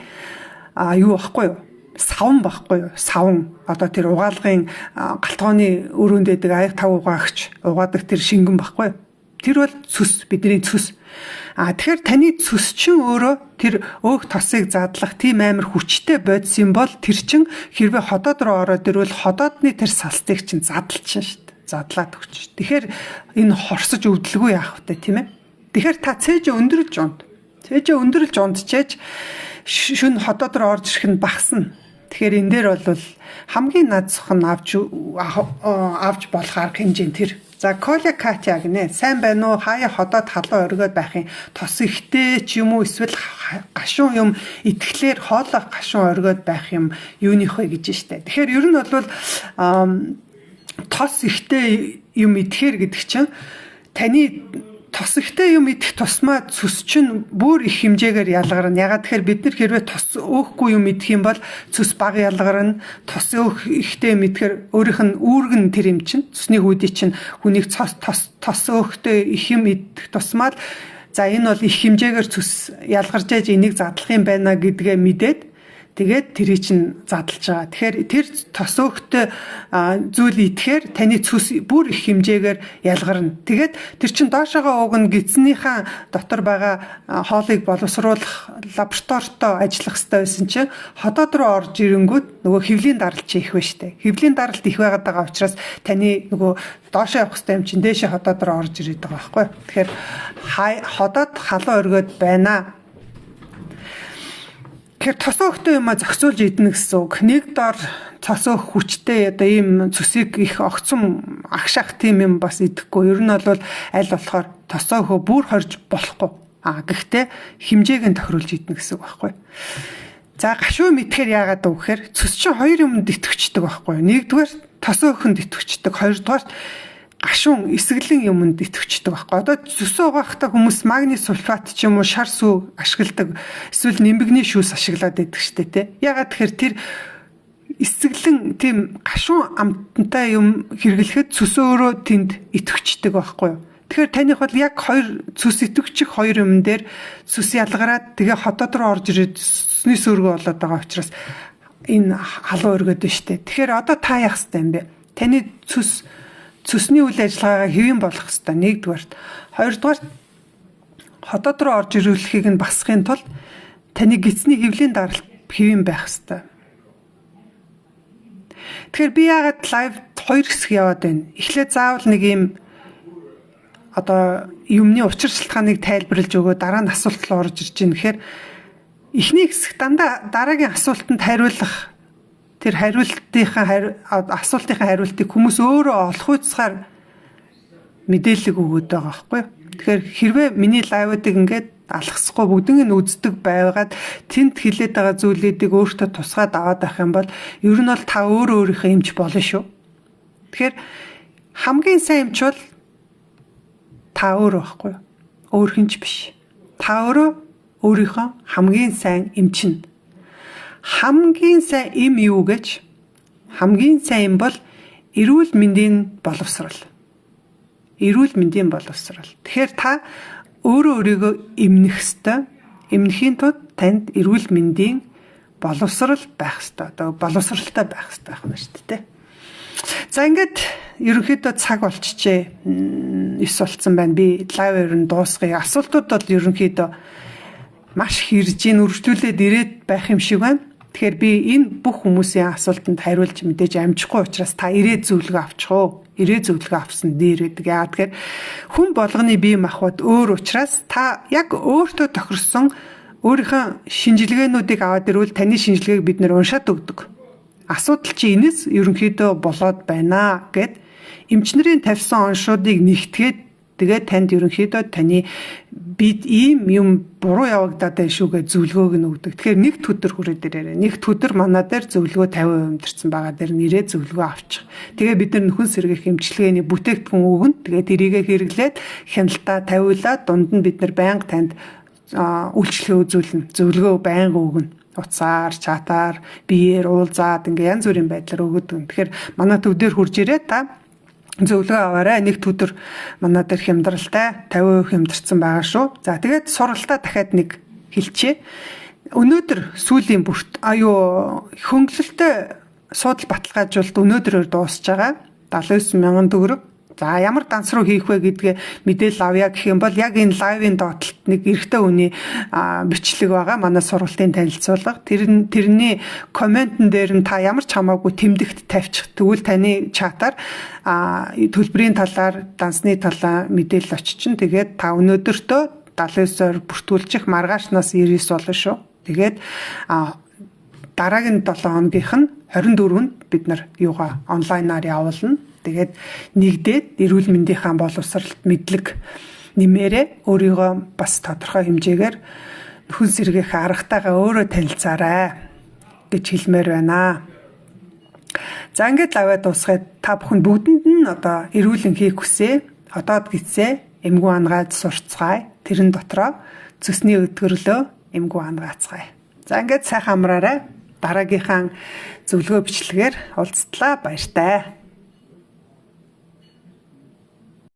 юу байхгүй юу? Савн байхгүй юу? Савн. Одоо тэр угаалгын галтгооны өрөөнд дэдэг аяг тав угаагч угаадаг тэр шингэн байхгүй юу? Тэр бол цус, бидний цус. Тэгэхээр таны цус чинь өөрөө тэр өөх тосыг задлах тийм амар хүчтэй бодис юм бол тэр чинь хэрвээ ходоод руу ороод ирвэл ходоодны тэр салстыг чинь задлчихна шүү дээ. Задлаад өгч. Тэгэхээр энэ хорсож өвдлгүй яах вэ, тийм ээ? Тэгэхээр та цээж өндөрлж унд. Цээж өндөрлж ундчээж шүн ходоод руу орж ирэх нь багасна. Тэгэхээр энэ дээр бол хамгийн над зах нь авч болох арга хэмжээ нь тэр. За Коля Катя гинэ. Сайн байна уу? Хаяа ходоод халуун өргөд байхын тос ихтэй ч юм уу эсвэл гашуун юм итгэлээр хоолой гашуун өргөд байх юм юуних вэ гэж штэ. Тэгэхээр ер нь бол тос ихтэй юм идэхээр гэдэг чинь таны тос ихтэй юм идэх тусмаа цус чинь бүр их хэмжээгээр ялгарна. Ягаад тэгэхээр бид нар хэрвээ тос өөхгүй юм идэх юм бол цус бага ялгарна. Тос өөх ихтэй юм идэхээр өөрийнх нь үүргэн тэр юм чинь цусны хүүдий чинь хүнийг тос өөхтэй их юм идэх тусмаа за энэ бол их хэмжээгээр цус ялгарч яаж энийг задлах юм байна гэдгээ мэдээд тэгээд тэрий чинь задлж байгаа. Тэгэхээр тэр тос өөхтэй зүйл идэхээр таны цус бүр их хэмжээгээр ялгарна. Тэгээд тэр чинь доошоогоо уг нь гидснийхаа дотор байгаа хоолыг боловсруулах лабораторитой ажиллах хэрэгтэй байсан чинь ходоод руу орж ирэнгүүт нөгөө хэвлийн даралт чи их байна штэ. Хэвлийн даралт их байгаад байгаа учраас таны нөгөө доошоо явах хэрэгтэй юм чинь дээшээ ходоод руу орж ирээд байгаа байхгүй. Тэгэхээр ходоод халуун өргөд байна. Тэгэхээр тос өөхтэй юм зохицуулж идэнэ гэсэн үг. Нэг дор тос өөх хүчтэй одоо ийм цусыг их огцом агшаах тийм юм бас идэхгүй. Ер нь бол аль болохоор тос өөхөө бүр хорж болохгүй. Гэхдээ хэмжээг нь тохируулж идэнэ гэсэн үг байхгүй. За гашуу мэдхээр яагаад вэ гэхээр цус чинь хоёр юмд итгэвчдэг байхгүй. Нэгдүгээр тос өөхөнд итгэвчдэг, хоёрдугаар гашуун эсгэлэн юмд итгэвчдэг байхгүй. Одоо зүсээ угаахтаа хүмүүс магний сульфат ч юм уу шар сүү ашигладаг. Эсвэл нимбэгний шүүс ашиглаад байдаг штэ тий. Ягаад тэгэхээр тэр эсгэлэн тийм гашуун амттай юм хэрэглэхэд цус өөрөө тэнд итгэвчдэг байхгүй юу. Тэгэхээр таних бол яг хоёр цус итгэвчих хоёр юм дээр цус ялгараад тэгээ ходоод руу орж ирээд цусны сөргө болоод байгаа учраас энэ халуун өргөд нь штэ. Тэгэхээр одоо та яах ёстой юм бэ? Таны цусны үйл ажиллагаагаа хэвэн болгох хэрэгтэй. Нэгдүгээр. Хоёрдугаар ходоод руу орж ирүүлэхийг нь басахын тулд таны гидсний хэвлийн даралт хэвэн байх хэрэгтэй. Тэгэхээр би яагаад лайв хоёр хэсэг яваад байна. Эхлээд заавал нэг юм одоо юмны учир шалтгааныг тайлбарлаж өгөө дараа нь асуулт руу орж ирж байна. Тэгэхээр эхний хэсэг дандаа дараагийн асуултанд хариулах тэр асуултынхаа хариултыг хүмүүс өөрөө олох үцхээр мэдээлэл өгöd байгаа байхгүй юу. Тэгэхээр хэрвээ миний лайвуудыг ингээд алхасахгүй бүгднийг нь үздэг байгаад тэнд хилээд байгаа зүйлүүдийг өөртөө тусгаад аваад байх юм бол ер нь бол та өөрийнхөө эмч болно шүү. Тэгэхээр хамгийн сайн эмч бол та өөрөө байхгүй юу. Өөр хинч биш. Та өөрөө өөрийнхөө хамгийн сайн эмч нь. Хамгийн сайн эм юу гэж? Хамгийн сайн эм бол эрүүл мэндийн боловсрал. Эрүүл мэндийн боловсрал. Тэгэхээр та өөрөө өөрийгөө эмнэх ёстой. эмнэхийн тулд танд эрүүл мэндийн боловсрал байх ёстой. Одоо боловсралтай байх ёстой юм шүү дээ. За ингээд ерөнхийдөө цаг болчихжээ. 9 болцсон байна. Би лайв ерөн дуусгая. Асуултууд бол ерөнхийдөө маш хэрж үргэлжлүүлээд ирээд байх юм шиг байна. Тэгэхээр би энэ бүх хүмүүсийн асуултанд хариулж мэдээж амжихгүй учраас та ирээд зөвлөгөө авчих уу? Ирээд зөвлөгөө авсан дээр гэдэг. Яагаад тэгэхээр хүн болгоны бие махбод өөр учраас та яг өөртөө тохирсон өөрийнхөө шинжилгээнүүдийг аваад ирвэл таны шинжилгээг бид нэр уншаад өгдөг. Асуудал чи энэс ерөнхийдөө болоод байна гэд эмчнэрийн тавьсан оншуудыг нэгтгээд тэгээд танд ерөнхийдөө таны бид ийм юм буруу явагдаад байна шүүгээ зөвлөгөөг нь өгдөг. Тэгэхээр нэг төдөр хүрээд ирээрээ. Нэг төдөр манай дээр зөвлөгөө 50% дэрсэн байгаа дээр нэрээ зөвлөгөө авчих. Тэгээ бид нар нөхөн сэргийх эмчилгээний бүтээгдэхүүн өгнө. Тэгээд эрийгээ хэрэглээд хяналтаа тавиулаад дунд нь бид нар байнга танд үйлчлэгээ үзүүлнэ. Зөвлөгөө байнга өгнө. Утсаар, чатаар, биеэр уулзаад ингээ янз бүрийн байдлаар өгöd. Тэгэхээр манай төв дээр хурж ирээ та зөвлөгөө аваарай. Нэг төдөр манай дээр хямдралтай 50% хямдарсан байгаа шүү. За тэгээд суралтаа дахиад нэг хэлчихье. Өнөөдөр сүүлийн бүрт хөнгөлөлтөй суудал баталгаажуулалт өнөөдрөөр дуусж байгаа. 79,000 төгрөг. За ямар данс руу хийх вэ гэдгээ мэдээлэл авъя гэх юм бол яг энэ лайвын доотлолт нэг эрэгтэй хүний бичлэг байгаа. Манай сургалтын танилцуулга. Тэрний комментэн дээр нь та ямар ч хамаагүй тэмдэгт тавьчих. Тэгвэл таны чатаар төлбөрийн талаар, дансны талаар мэдээлэл очичин. Тэгээд та өнөөдөртөө 79-оор бүртгүүлчих маргаашнаас 99 болно шүү. Тэгээд дараагийн 7 хоногийнх нь 24-нд бид нар онлайнаар явуулна. Тэгээд нэгдээд эрүүл мэндийнхаа боловсролт мэдлэг нэмээрээ өөрийгөө бас тодорхой хэмжээгээр нөхөн сэргийх аргатайгаа өөрөө танилцаарай гэж хэлмээр байна. За ингээд лаваа дуусгаад та бүхэн бүгдэнд нь одоо эрүүлэн хийх хүсээ, одоод гисээ эмгүү ангаад сурцгаая. Тэрэн дотроо цөсний өтгөрлөө эмгүү ангаацгаая. За ингээд сайхан амраарай. Дараагийнхаа зөвлөгөө бичлэгээр уулзтлаа. Баяртай.